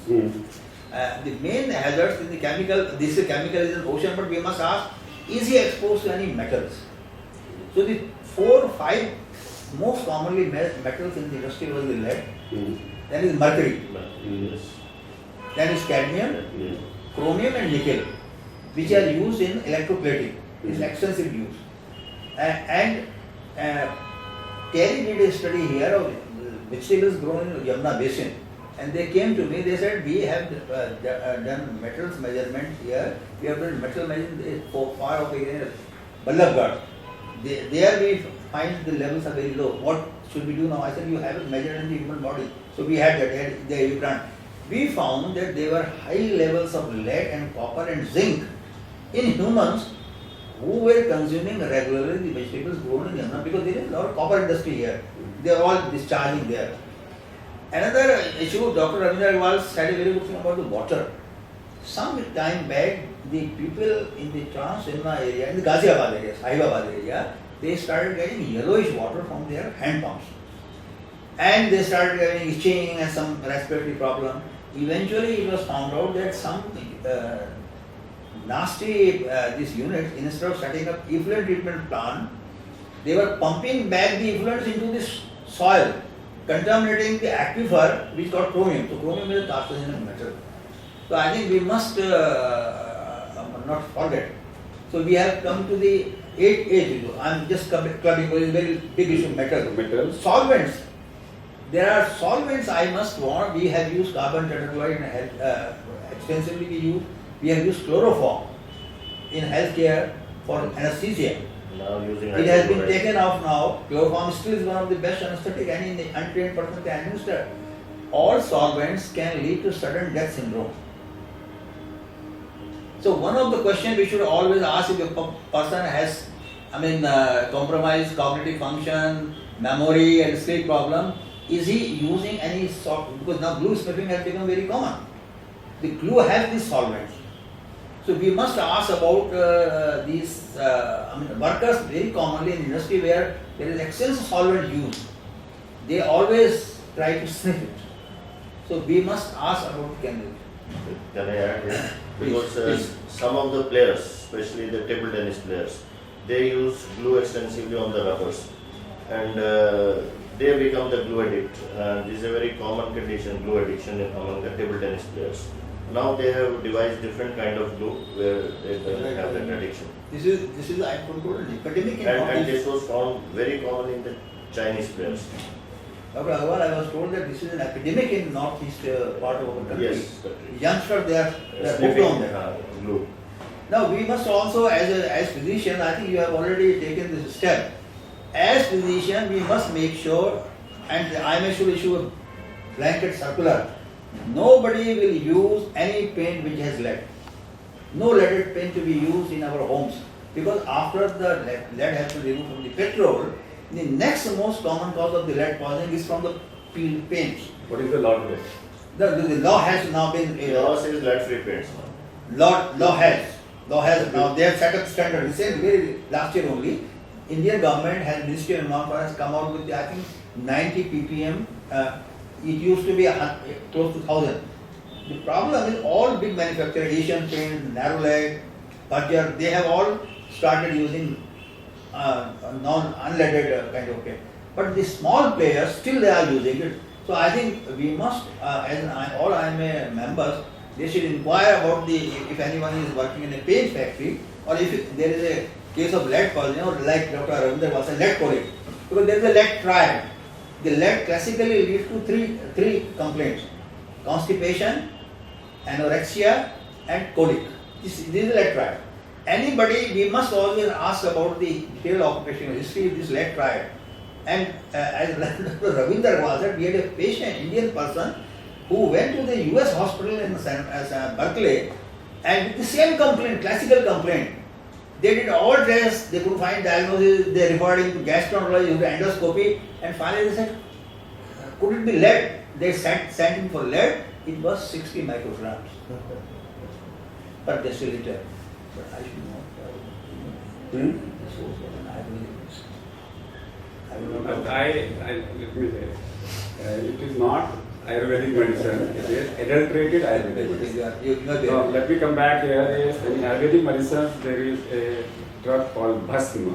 The main hazards in the chemical, this is chemical is an ocean, but we must ask, is he exposed to any metals? So the 4 or 5 most commonly metals in the industry was the lead, then is mercury, Yes. then is cadmium, chromium and nickel, which are used in electroplating. It's extensive use. And Terry did a study here of vegetables grown in Yamuna basin, and they came to me. They said we have done metals measurement here. We have done metal measurement for far of area, Ballabgarh. There we find the levels are very low. What should we do now? I said you have it measured in the human body. So we had that. There you can't. We found that there were high levels of lead and copper and zinc in humans who were consuming regularly the vegetables grown in Yamuna, because there is a lot of copper industry here. They are all discharging there. Another issue, Dr. Ravindra Agarwal said a very good thing about the water. Some time back, the people in the Trans-Yamuna area, in the Ghaziabad area, Sahibabad area, they started getting yellowish water from their hand pumps. and they started having itching and some respiratory problem. Eventually, it was found out that some nasty these units, instead of setting up effluent treatment plant, they were pumping back the effluents into this soil, contaminating the aquifer which got chromium. So chromium is a carcinogenic metal. So I think we must not forget. So we have come to the eighth age. I am just clubbing with a very big issue, metal. Solvents. There are solvents I must warn. We have used carbon tetrachloride extensively. We have used chloroform in healthcare for anesthesia. Now using It has been taken off now. Chloroform still is one of the best anesthetic any untrained person can administer. All solvents can lead to sudden death syndrome. So one of the questions we should always ask if a person has, compromised cognitive function, memory and sleep problem, is he using any salt? Because now glue sniffing has become very common. The glue has these solvents. So we must ask about these workers very commonly in industry where there is extensive solvent used. They always try to sniff it. So we must ask about chemicals. Can I add here? Because Please. some of the players, especially the table tennis players, they use glue extensively on the rubbers, and they become the glue addict. This is a very common condition, glue addiction among the table tennis players. Now they have devised different kind of glue where they don't have that addiction. This is I control epidemic in And Northeast. this was found very common in the Chinese players. Dr. Agarwal, I was told that this is an epidemic in northeast part of our country. Yes. Youngsters, they are hooked Sniffing on that. glue. Now we must also, as physician, I think you have already taken this step. As physician, we must make sure, and I may should issue a blanket circular. Nobody will use any paint which has lead. No leaded paint to be used in our homes, because after the lead has been removed from the petrol, the next most common cause of the lead poisoning is from the peeled paint. What is the law today? The law has now been Law says lead-free paints. law has now they have set up standard. Recently, last year only, Indian government has Ministry of Environment has come out with I think 90 ppm. It used to be close to 1000. The problem is all big manufacturers, Asian Paint, Narrowlight, Berger, they have all started using non-unleaded kind of paint. But the small players still they are using it. So I think we must, all IMA members, they should inquire about if anyone is working in a paint factory or if there is a case of lead poisoning, or like Dr. Ravindra was saying, lead colic. Because there is a lead triad. The lead classically leads to three complaints: constipation, anorexia, and colic. This is lead triad. Anybody, we must always ask about the detailed occupational history of this lead triad. And as Dr. Ravindra was said, we had a patient, Indian person, who went to the US hospital in Berkeley, and with the same complaint, classical complaint. They did all tests, they couldn't find diagnosis, they referred him to gastroenterology, to endoscopy, and finally they said, could it be lead? They sent him for lead, it was 60 micrograms per deciliter. But I should not. This was what I will not. Let me say, it is not Ayurvedic medicine, it is adulterated Ayurvedic medicine. Now, let me come back here. In Ayurvedic medicine, there is a drug called bhasma,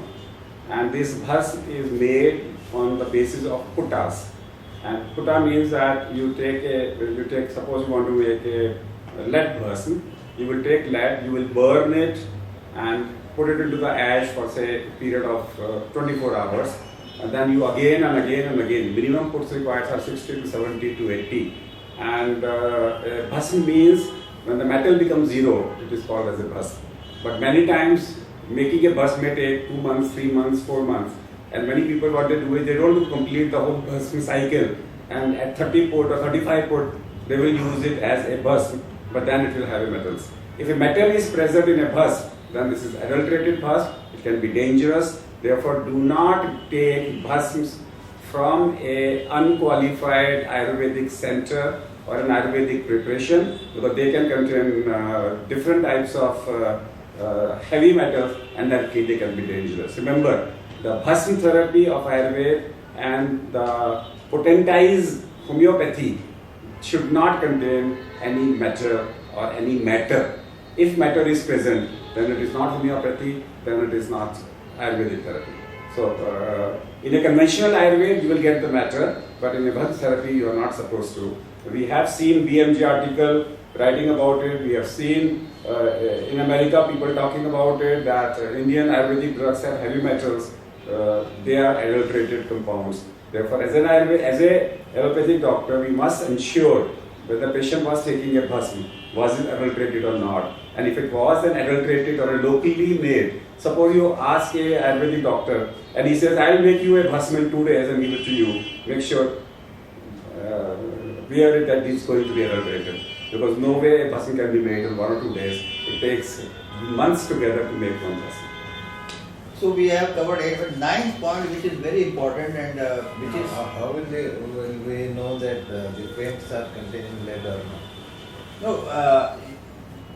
and this bhasma is made on the basis of puttas. And putta means that suppose you want to make a lead bhasma, you will take lead, you will burn it and put it into the ash for say a period of 24 hours. And then you again and again and again, minimum puts required are 60 to 70 to 80. And bhasm means when the metal becomes zero, it is called as a bhasm. But many times making a bhasm may take 2 months, 3 months, 4 months. And many people what they do is they don't complete the whole bhasm cycle. And at 30 port or 35 port, they will use it as a bhasm, but then it will have a metals. If a metal is present in a bhasm, then this is adulterated bhasm, it can be dangerous. Therefore, do not take bhasms from a unqualified Ayurvedic center or an Ayurvedic preparation, because they can contain different types of heavy metals, and that they can be dangerous. Remember, the bhasm therapy of Ayurveda and the potentized homeopathy should not contain any matter or any matter. If matter is present, then it is not homeopathy, then it is not Ayurvedic therapy. So, in a conventional Ayurveda, you will get the matter, but in a Bhatt therapy, you are not supposed to. We have seen BMG article writing about it. We have seen in America people talking about it that Indian Ayurvedic drugs have heavy metals. They are adulterated compounds. Therefore, as a allopathic doctor, we must ensure that the patient was taking a bhasm, was it adulterated or not? And if it was an adulterated or a locally made, suppose you ask a Ayurvedic doctor and he says, I will make you a bhasm in 2 days and give it to you. Make sure wear it that it's going to be adulterated. Because no way a bhasm can be made in 1 or 2 days. It takes months together to make one bhasm. So we have covered 8, but 9th point, which is very important and which is How will we know that the paints are containing lead or not? no.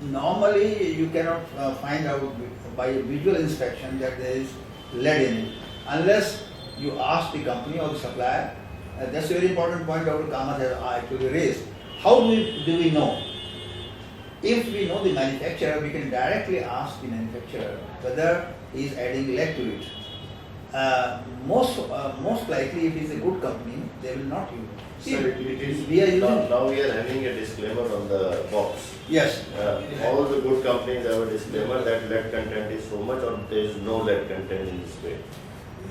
Normally, you cannot find out by visual inspection that there is lead in it, unless you ask the company or the supplier. That's a very important point Dr. Kamath has actually raised. How do we know? If we know the manufacturer, we can directly ask the manufacturer whether he is adding lead to it. Most likely, if it is a good company, they will not use. See, Sir, it is we are using. now we are having a disclaimer on the box. Yes. All the good companies have a disclaimer that lead content is so much or there is no lead content in this paint.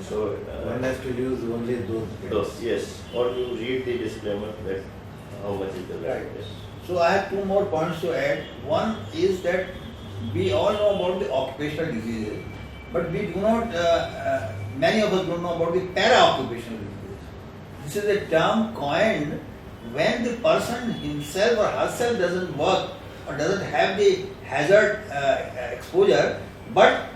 So One has to use only those paints. those, yes, or you read the disclaimer that how much is the lead. Right. So I have 2 more points to add. One is that we all know about the occupational diseases, but we do not, many of us don't know about the para-occupational diseases. This is a term coined when the person himself or herself doesn't work or doesn't have the hazard exposure, but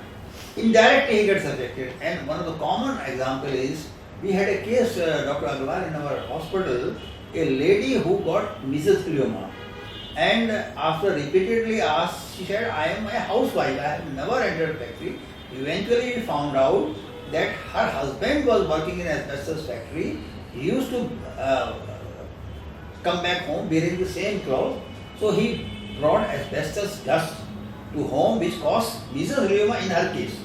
indirectly he gets affected. And one of the common example is, we had a case, Dr. Agarwal, in our hospital, a lady who got mesothelioma. And after repeatedly asked, she said, I am a housewife, I have never entered factory. Eventually we found out that her husband was working in asbestos factory. He used to come back home wearing the same clothes. So he brought asbestos dust to home, which caused mesothelioma in her case.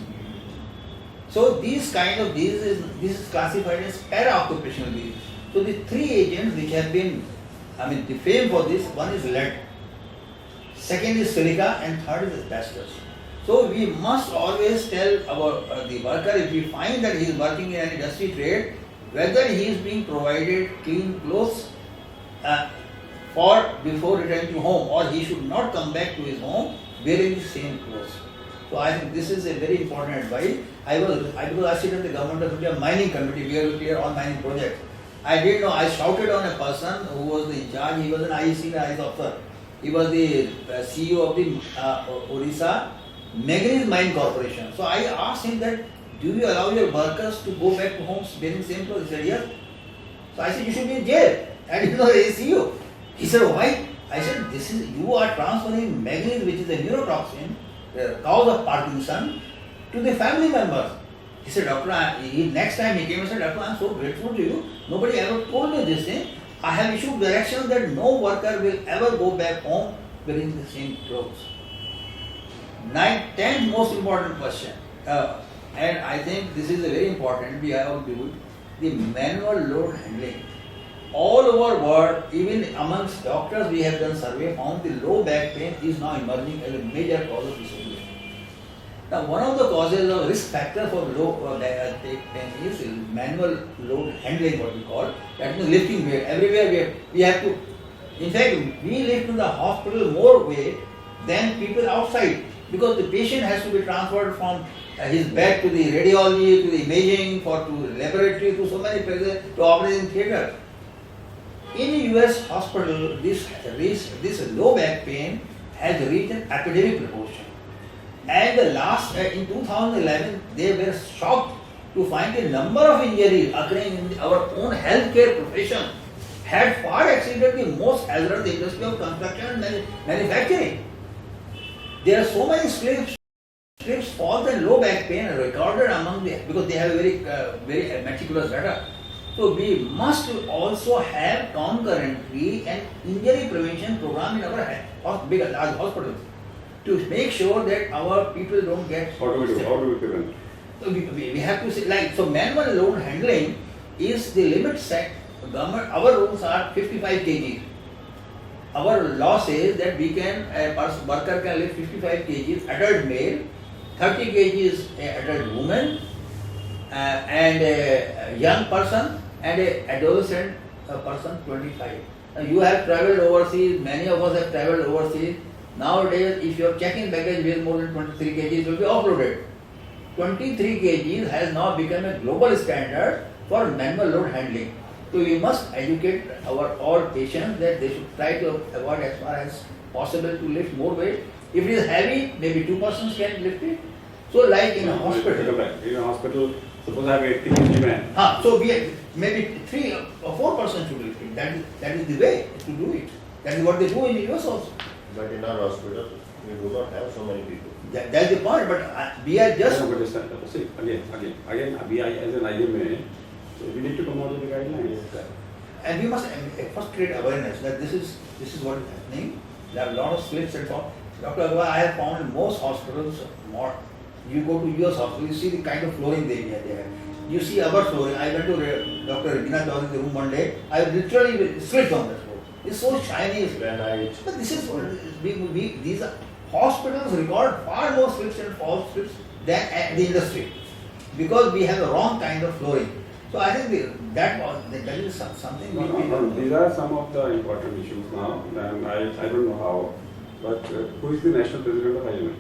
So these kind of diseases, this is classified as para-occupational disease. So the 3 agents which have been, defamed for this, one is lead, second is silica, and third is asbestos. So we must always tell our the worker, if we find that he is working in any dusty trade, whether he is being provided clean clothes before returning to home, or he should not come back to his home wearing the same clothes. So I think this is a very important advice. I sit on the Government of India Mining Committee, where we clear all mining projects. I didn't know, I shouted on a person who was in charge. He was an IEC officer. He was the CEO of the Odisha Manganese Mine Corporation. So I asked him that, do you allow your workers to go back to homes wearing the same clothes? He said, yes. So I said, you should be in jail. And you know, the CEO. He said, why? I said, you are transferring manganese, which is a neurotoxin, the cause of Parkinson, to the family members. He said, Doctor, next time he came and said, Doctor, I am so grateful to you. Nobody ever told me this thing. I have issued directions that no worker will ever go back home wearing the same clothes. 10th most important question, and I think this is a very important, we have to do the manual load handling. All over world, even amongst doctors, we have done survey, found the low back pain is now emerging as a major cause of disability. Now, one of the causes of risk factor for low back pain is manual load handling, what we call. That means lifting weight. Everywhere we have to. In fact, we lift in the hospital more weight than people outside, because the patient has to be transferred from his bed to the radiology, to the imaging, to the laboratory, to so many places, to operating theatre. In US hospital, this low back pain has reached an epidemic proportion. And in 2011, they were shocked to find the number of injuries occurring in our own healthcare profession had far exceeded the most hazardous industry of construction and manufacturing. There are so many slips for the low back pain recorded among them, because they have very meticulous data. So we must also have concurrently an injury prevention program in our big large hospitals to make sure that our people don't get. How do we do? sick. How do we prevent? So we have to say, like, so manual load handling is the limit set. Government, our rules are 55 kg. Our law says that we can, a worker can lift 55 kg, adult male, 30 kg adult woman, and a young person, and a adolescent person 25. You have travelled overseas, many of us have travelled overseas. Nowadays, if your check-in baggage weighs more than 23 kg, it will be offloaded. 23 kg has now become a global standard for manual load handling. So we must educate our all patients that they should try to avoid as far as possible to lift more weight. If it is heavy, maybe 2 persons can lift it. So like in a hospital. In a hospital, suppose I have 80 kg man. So we have maybe 3 or 4 persons should lift it. That is the way to do it. That is what they do in the US also. But in our hospital, we do not have so many people. That's the point. But we are just. No, but see, again, we as an IMA, we need to come out with the guidelines. And we must first create awareness that this is what is happening. There are a lot of slips and so on. Dr. Agrawal, I have found in most hospitals, more. You go to US hospital, you see the kind of flooring they have there. You see our flooring. I went to Dr. Regina Chowdhury's room one day. I literally slipped on that floor. It's so shiny. Granite. But this is these are hospitals record far more slips and false slips than the industry because we have the wrong kind of flooring. So I think that is something. No, these are some of the important issues now, and I don't know how, but who is the national president of IMA?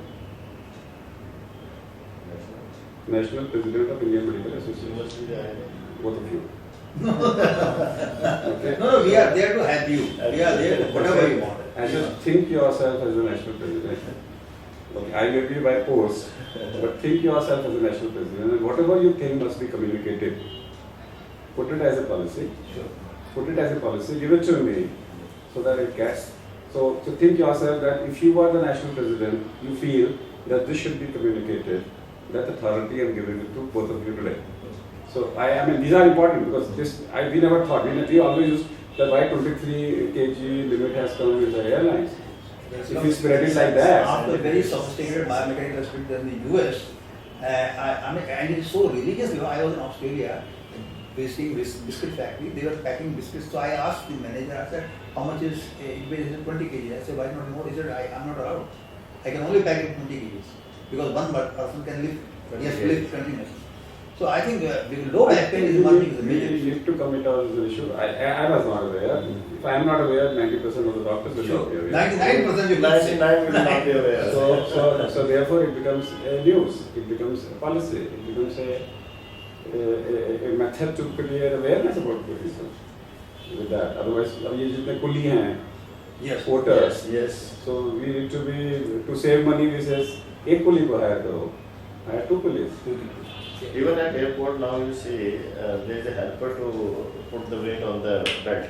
National President of Indian Medical Association. Both of you. Okay. No, we are there to help you. We are there to whatever you want. And just think yourself as a national president. Okay, I may be by post, but think yourself as a national president, and whatever you think must be communicated. Put it as a policy. Sure. Put it as a policy. Give it to me, so that it gets. So think yourself that if you are the national president, you feel that this should be communicated. That authority I'm giving it to both of you today. So I mean these are important because we never thought. We always used that why 23 kg limit has come with the airlines. If you spread it like that. After very sophisticated biomedical aspect in the US, I mean, and it's so religious. I was in Australia visiting biscuit factory. They were packing biscuits. So I asked the manager, I said, how much is it weighs? He said 20 kg. I said, why not more? He said, I'm not allowed. I can only pack it 20 kg because one person can lift. He has to lift continuously. So I think the low back pain is one thing. You need to commit as an issue. I was not aware. If I am not aware, 90% of the doctors will not be aware. 99% you 99 will not be aware. So therefore it becomes a news, it becomes a policy, it becomes a method to create awareness about tourism. With that, otherwise, ये जितने कुली हैं, Yes. porters. Yes. So we need to save money. We says एक कुली को hire करो, hire 2 coolies. Even at airport now you see there is a helper to put the weight on the belt.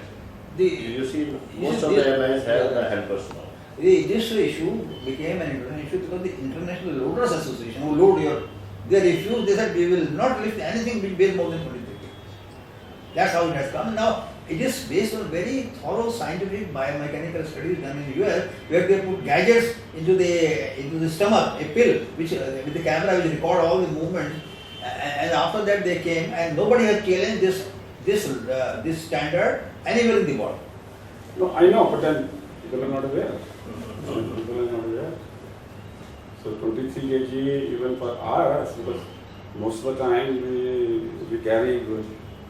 You see most of the airlines have the helpers now. This issue became an international issue because the International Loaders Association who load they refused, they said we will not lift anything which weighs more than 23 kg. That's how it has come. Now it is based on very thorough scientific biomechanical studies done in the US where they put gadgets into the stomach, a pill which with the camera which record all the movements. And after that they came and nobody has challenged this standard anywhere in the world. No, I know, but then people are not aware. People are not aware. So 23 kg even for us, because most of the time we carry,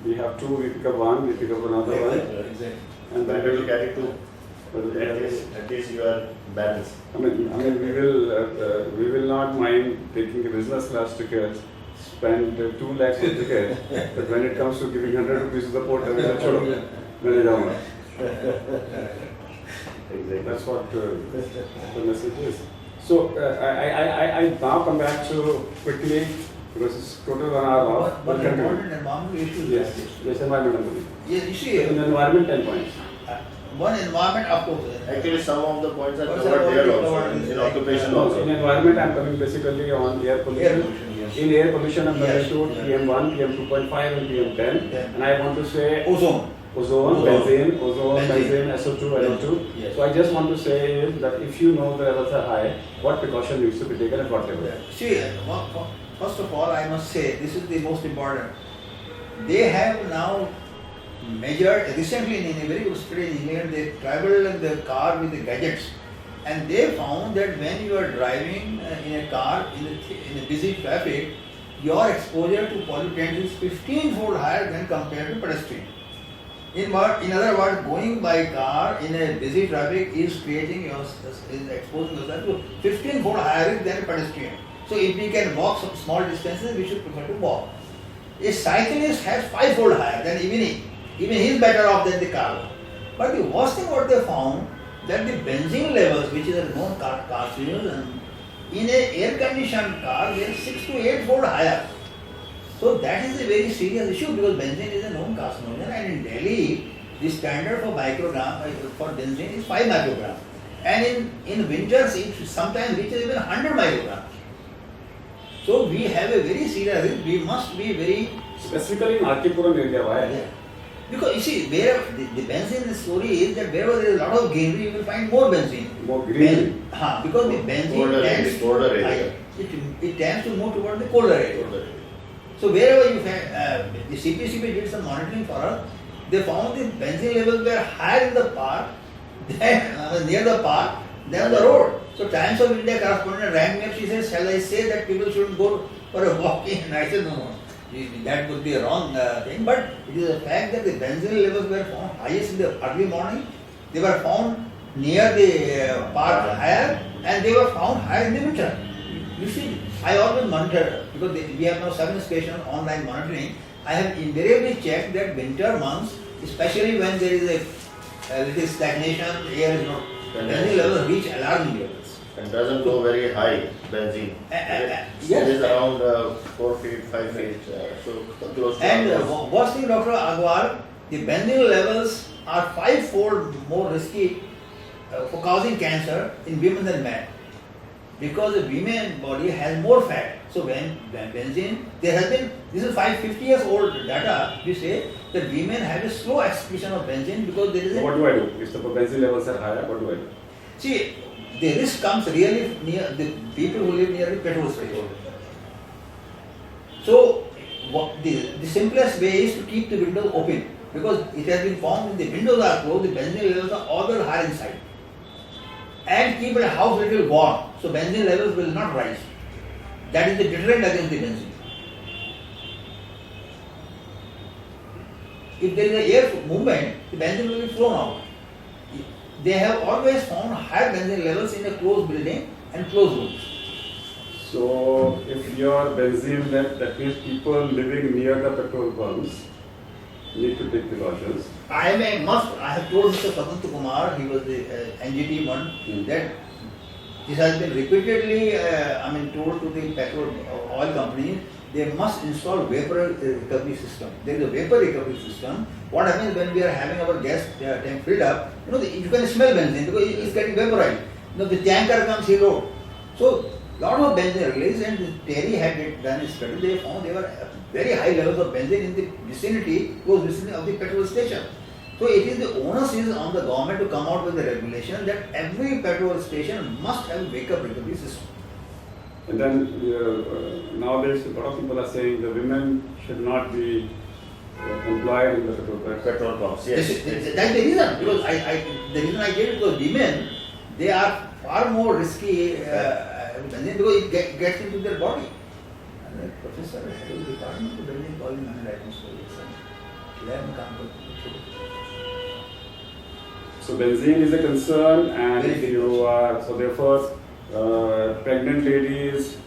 we have 2, we pick up 1, we pick up another one. Exactly. And But then you will carry 2. But At least you are balanced. I mean, we will not mind taking a business class ticket, spend 2 lakhs on ticket, but when it comes to giving 100 rupees to the porter, we say, "Chalo, maine jaunga." Exactly. That's what the message is. So I now come back to quickly because it's total 1 hour off. But important environmental issues. Yes, yes, environmental. Yes, you see, In the environment, 10 points. one environment, of course. Actually, some of the points are Points covered are there already also, covered in occupation in- also. In environment, I'm coming basically on air Air pollution. pollution, yes. in air pollution and Yes, magnitude yeah. PM1, PM2.5 and PM10. Yeah. And I want to say Ozone. ozone, Ozone. benzene, Benzene. SO2, NO2. Yes. So I just want to say is that if you know the levels are high, what precaution needs to be taken at what level? See, first of all, I must say this is the most important. They have now measured recently in a very good study in England. They traveled in the car with the gadgets, and they found that when you are driving in a car in a busy traffic, your exposure to pollutants is 15-fold higher than compared to pedestrian. In other words, going by car in a busy traffic is exposing yourself to 15-fold higher risk than a pedestrian. So if we can walk some small distances, we should prefer to walk. A cyclist has 5-fold higher than even he is better off than the car. But the worst thing what they found, that the benzene levels, which is a known carcinogen, in an air-conditioned car, they are 6 to 8-fold higher. So that is a very serious issue because benzene is a known carcinogen, and in Delhi, the standard for microgram for benzene is 5 micrograms, and in winters it sometimes reaches even 100 micrograms. So we have a very serious risk. We must be very Specifically in Arkipuram area, why? yeah. Because you see, where the benzene story is that wherever there is a lot of greenery, you will find more benzene. More greenery. Because the benzene Colder area. it tends to move toward the colder area. So wherever you find, the CPCB did some monitoring for us, they found the benzene levels were higher in the park, near the park, than on the road. So Times of India correspondent rang me up, she says, shall I say that people shouldn't go for a walk in? And I said, no. That would be a wrong thing, but it is a fact that the benzene levels were found highest in the early morning, they were found near the park higher, and they were found higher in the winter. You see, I always monitor, because we have now 7 stations online monitoring. I have invariably checked that winter months, especially when there is a little stagnation, air is not, benzene levels reach alarming levels. And doesn't go very high, benzene. Yes. It is around 4 feet, 5 feet, so close to And almost. worst thing, Dr. Agwar, the benzene levels are 5-fold more risky for causing cancer in women than men. Because the women body has more fat. So when benzene, there has been, this is 50 years old data, we say that women have a slow excretion of benzene because there is So a... what do I do? If the benzene levels are higher, what do I do? See, the risk comes really near the people who live near the petrol station. So the simplest way is to keep the windows open because it has been found when the windows are closed, the benzene levels are always higher inside. And keep the house a little warm, so benzene levels will not rise. That is the deterrent against the benzene. If there is a air movement, the benzene will be flown out. They have always found higher benzene levels in a closed building and closed rooms. So if your benzene, that means people living near the petrol pumps need to take precautions. I have told Mr. Padmanto Kumar, he was the NGT one, that this has been repeatedly told to the petrol oil companies, they must install vapor recovery system. There is a vapor recovery system. What happens when we are having our gas tank filled up, you can smell benzene because it is getting vaporized. The tanker comes here. So lot of benzene release, and Terry had done a study. They found there were very high levels of benzene in the vicinity, close vicinity of the petrol station. So it is the onus is on the government to come out with a regulation that every petrol station must have a wake-up recovery system. And then nowadays a lot of people are saying the women should not be employed in the Petrol pumps, yes. That's the reason. Because the reason I gave it because women, they are far more risky because it gets into their body. And the professor, head of the department, benzene calling and atmosphere. So benzene is a concern, and Very if big you are so therefore pregnant ladies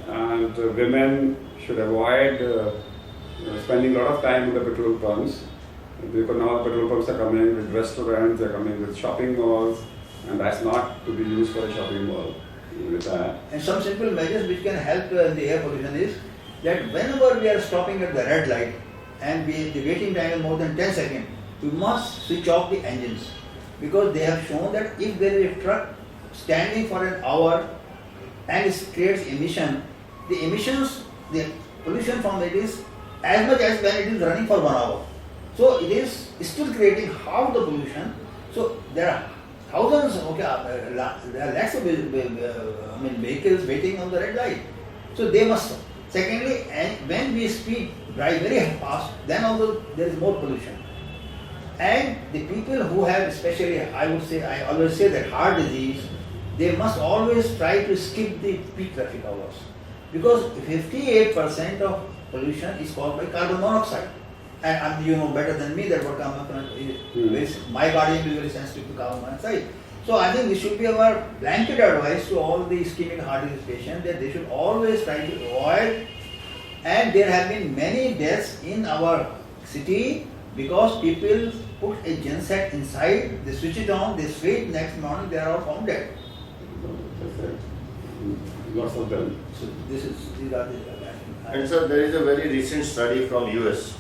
and women should avoid spending a lot of time in the petrol pumps because now petrol pumps are coming with restaurants, they are coming with shopping malls, and that's not to be used for a shopping mall. With that. And some simple measures which can help in the air pollution is that whenever we are stopping at the red light and the waiting time is more than 10 seconds, we must switch off the engines because they have shown that if there is a truck standing for an hour and it creates emission, the emissions the pollution from it is as much as when it is running for 1 hour. So it is still creating half the pollution. So there are thousands, there are lakhs of vehicles waiting on the red light. So they must. Secondly, and when we drive very fast, then also there is more pollution. And the people who have, especially, I always say that heart disease, they must always try to skip the peak traffic hours. Because 58% of pollution is caused by carbon monoxide. And you know better than me that what carbon monoxide is. My body is very sensitive to carbon monoxide. So I think this should be our blanket advice to all the ischemic heart disease patients that they should always try to avoid. And there have been many deaths in our city because people put a genset inside, they switch it on, they switch, next morning they are all found dead. Lots of them. So these are the And so there is a very recent study from US,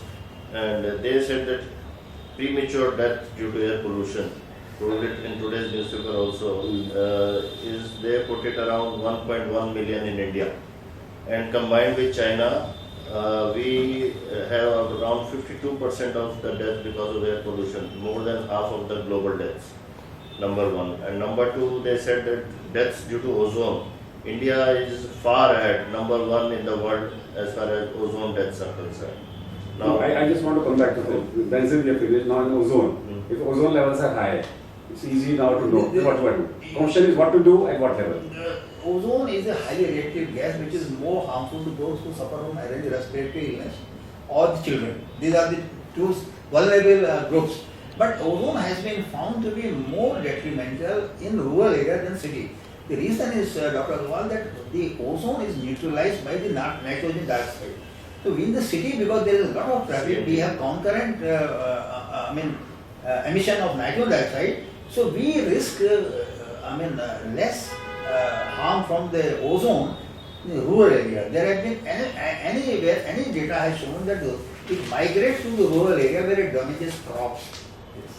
and they said that premature death due to air pollution, quoted in today's newspaper also, is they put it around 1.1 million in India. And combined with China, we have around 52% of the death because of air pollution, more than half of the global deaths, number one. And number two, they said that deaths due to ozone, India is far ahead, number one in the world as far as ozone deaths are concerned. Now, I just want to come back to the benzene we have finished, now in ozone. If ozone levels are high, it's easy now to know what to do. Question is what to do at what level. Ozone is a highly reactive gas which is more harmful to those who suffer from allergic respiratory illness or the children. These are the two vulnerable groups. But ozone has been found to be more detrimental in rural areas than city. The reason is, Dr. Agarwal, that the ozone is neutralized by the nitrogen dioxide. So in the city, because there is a lot of traffic, we have concurrent emission of nitrogen dioxide. So we risk less harm from the ozone in the rural area. There have been any data has shown that it migrates to the rural area where it damages crops. Yes.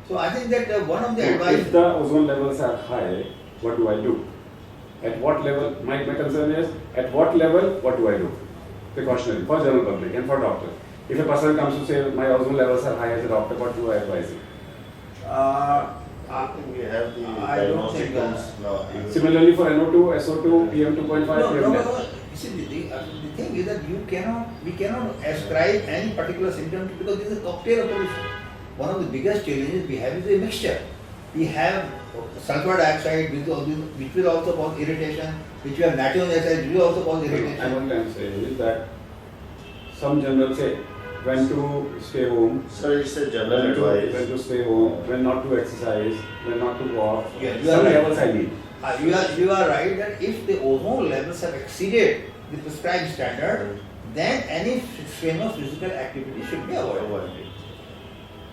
So I think that one of the advice. If the ozone levels are high, what do I do? At what level? My concern is at what level? What do I do? Precautionary for general public and for doctor. If a person comes to say my ozone levels are high as a doctor, what do I advise him? I think we have the I don't diagnostic think tools now. Similarly for NO2, SO2, PM2.5, PM10. No. See, the thing is that we cannot ascribe any particular symptom because this is a cocktail of pollution. One of the biggest challenges we have is a mixture. We have sulfur dioxide, which will also cause irritation, which we have nitrogen dioxide, which will also cause irritation. And what I'm saying is that some generals say when to stay home, Sir, it's a general when advice. to stay home, when not to exercise, when not to walk. Yeah, you Some are right. levels I need. You are right that if the ozone levels have exceeded the prescribed standard, then any strenuous physical activity should be avoided.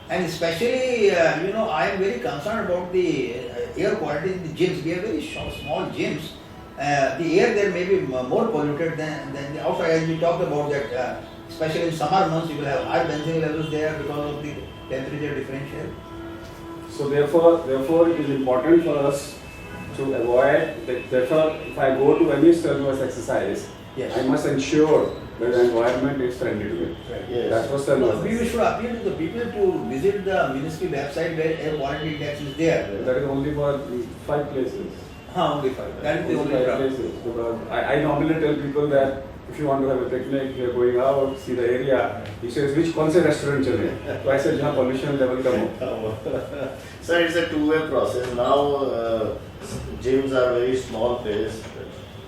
And especially, I am very concerned about the air quality in the gyms. We have very small gyms. The air there may be more polluted than the outside. As we talked about that, especially in summer months, you will have high benzene levels there because of the temperature differential. So therefore it is important for us to avoid, therefore if I go to any strenuous exercise, Yes. I must ensure that the environment is friendly to it. Right. Yes. That's what strenuous We is. should appeal to the people to visit the ministry website where air quality index is there. That is only for 5 places. Only 5. That is the only 5 problem. places. Because I normally tell people that if you want to have a picnic, you are going out, see the area. He says, which कौन से restaurant चले? So I said, जहाँ pollution level कम हो. Sir, it's a two-way process. Now, gyms are very small place,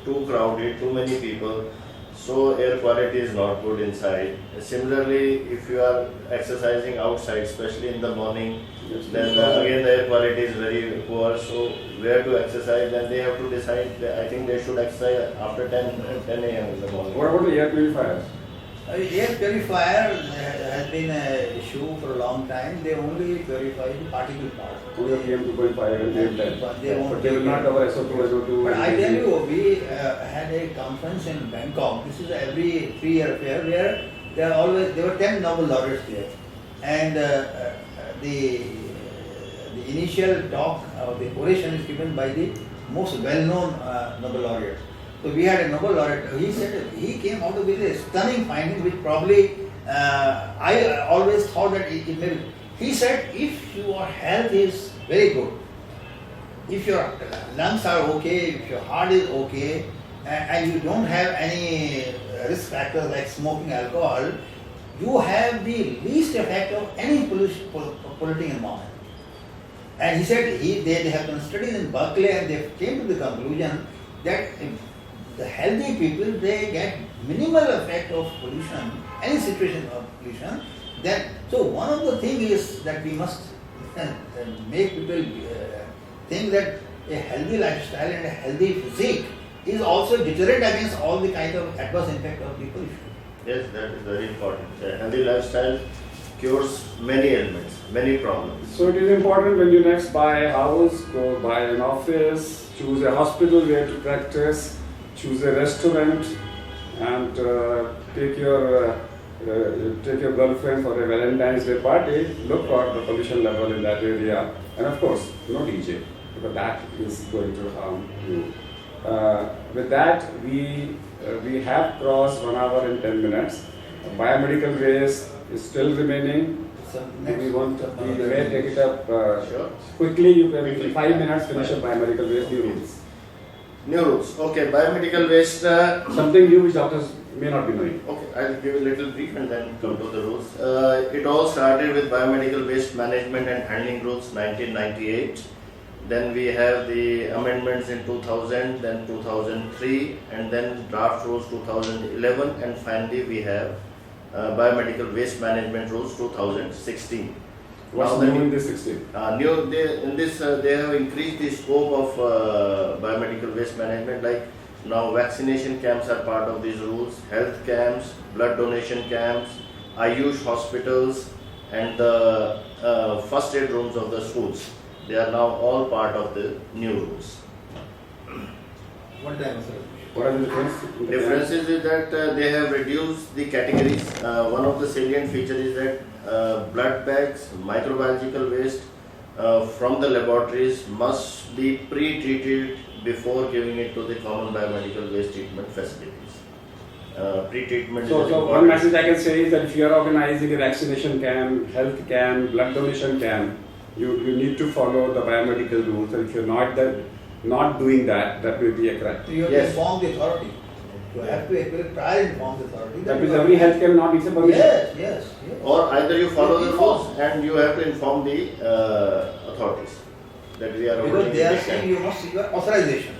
too crowded, too many people. So air quality is not good inside. Similarly, if you are exercising outside, especially in the morning, then again the air quality is very poor. So where to exercise? Then they have to decide. I think they should exercise after 10 a.m. in the morning. What about the air purifiers? Air purifier has been an issue for a long time. They only purify the particle part. Only PM2.5 and PM10. But they won't But they will take not it. cover SO2, SO2. But I tell you, we had a conference in Bangkok. This is every 3-year affair where there were 10 Nobel laureates there, and the initial talk, the oration is given by the most well-known Nobel laureate. So we had a Nobel laureate. He said he came out with a stunning finding, which probably I always thought that it may be. He said if your health is very good, if your lungs are okay, if your heart is okay, and you don't have any risk factors like smoking, alcohol, you have the least effect of any polluting environment. And he said they have done studies in Berkeley and they came to the conclusion that the healthy people, they get minimal effect of pollution, any situation of pollution. Then, so one of the things is that we must make people think that a healthy lifestyle and a healthy physique is also deterrent against all the kind of adverse impact of the pollution. Yes, that is very important. A healthy lifestyle cures many ailments, many problems. So it is important when you next buy a house, go buy an office, choose a hospital where to practice, choose a restaurant, and take your girlfriend for a Valentine's Day party. Look for the pollution level in that area, and of course, no DJ, because that is going to harm you. With that, we have crossed 1 hour and 10 minutes. Biomedical waste is still remaining. So We want to may take it up Sure. quickly. You can Quickly. 5 minutes finish up biomedical waste new rules. New rules. Okay, biomedical waste. Something new which doctors may not be knowing. Okay, I'll give a little brief and then come to the rules. It all started with biomedical waste management and handling rules 1998. Then we have the amendments in 2000, then 2003, and then draft rules 2011, and finally we have biomedical waste management rules 2016. What's Now the new in this 16? They have increased the scope of biomedical waste management. Like now, vaccination camps are part of these rules. Health camps, blood donation camps, Ayush hospitals, and the first aid rooms of the schools. They are now all part of the new rules. What time, sir? What are the difference? Differences is that they have reduced the categories. One of the salient features is that blood bags, microbiological waste from the laboratories must be pre-treated before giving it to the common biomedical waste treatment facilities. Pre-treatment So is one important. message I can say is that if you are organizing a vaccination camp, health camp, blood donation camp, you need to follow the biomedical rules, and if you're not doing that, that will be a crime. So you have Yes. to inform the authority. You have to actually try and inform the authority. That you means are- every health camp not needs a permission. Yes, yes, yes. Or either you follow the Inform. rules and you have to inform the authorities that we are Because holding they are this saying camp. you must seek your authorization.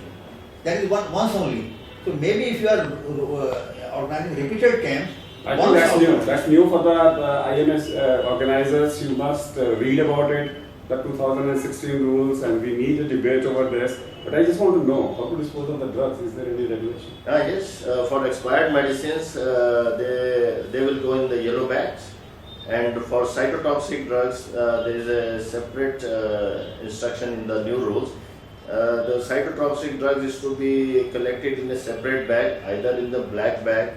That is once only. So maybe if you are organizing repeated camps, I think once that's also- new. That's new for the IMS organizers. You must read about it, the 2016 rules, and we need a debate over this. But I just want to know how to dispose of the drugs. Is there any regulation? Yes, for expired medicines, they will go in the yellow bags. And for cytotoxic drugs, there is a separate instruction in the new rules. The cytotoxic drugs is to be collected in a separate bag, either in the black bag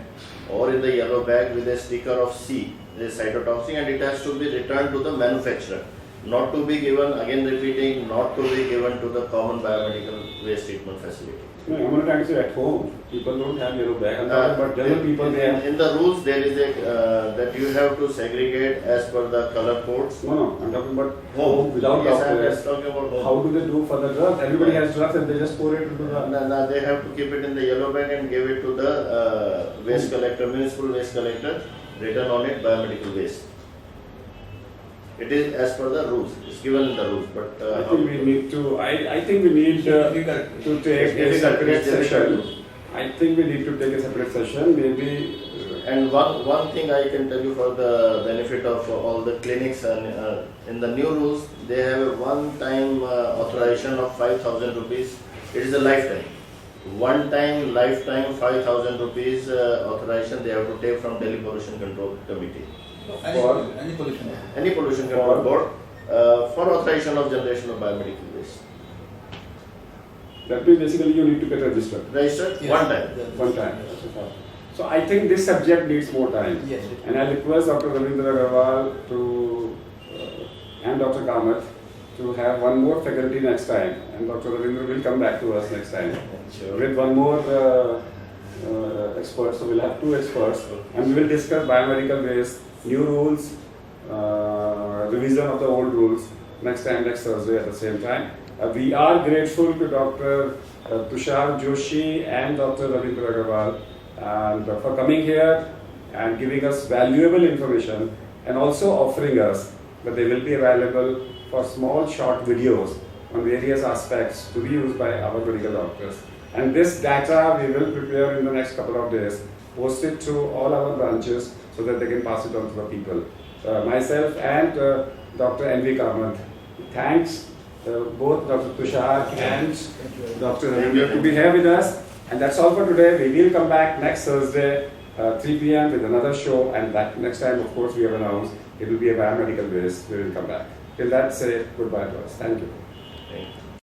or in the yellow bag with a sticker of C, the cytotoxic, and it has to be returned to the manufacturer. Not to be given, again repeating, not to be given to the common biomedical waste treatment facility. No, I'm not trying to say at home. People don't have yellow bag. I'm talking about general people. They have. in the rules, there is a that you have to segregate as per the color codes. No, I'm talking about home without Yes, I'm doctors. just talking about home. How do they do for the drugs? Everybody has drugs and they just pour it into the. No, they have to keep it in the yellow bag and give it to the waste collector, municipal waste collector, written on it biomedical waste. It is as per the rules. It's given in the rules, but I think we need to. I think we need to take a separate session. I think we need to take a separate session. Maybe. And one thing I can tell you for the benefit of all the clinics, and in the new rules, they have a one-time authorization of 5,000 rupees. It is a lifetime. One-time, lifetime 5,000 rupees authorization they have to take from Delhi Pollution Control Committee. Any pollution. Any pollution control board for authorization of generation of biomedical waste. That means basically you need to get registered Registered Yes. one time. Yes. one time. So I think this subject needs more time. Yes. And I request Dr. Ravindra Agarwal to and Dr. Kamath to have one more faculty next time, and Dr. Ravindra will come back to us next time Sure. with one more expert. So we'll have two experts, and we will discuss biomedical waste, new rules, revision of the old rules next Thursday at the same time. We are grateful to Dr. Tushar Joshi and Dr. Ravindra Agarwal and for coming here and giving us valuable information, and also offering us that they will be available for small short videos on various aspects to be used by our medical doctors. And this data we will prepare in the next couple of days, post it to all our branches so that they can pass it on to the people. Myself and Dr. N.V. Kamath, thanks both Dr. Tushar and Dr. Ravindra to be here with us. And that's all for today. We will come back next Thursday, 3 p.m. with another show. And that next time, of course, we have announced it will be a biomedical base. We will come back. Till that, say goodbye to us. Thank you. Thank you.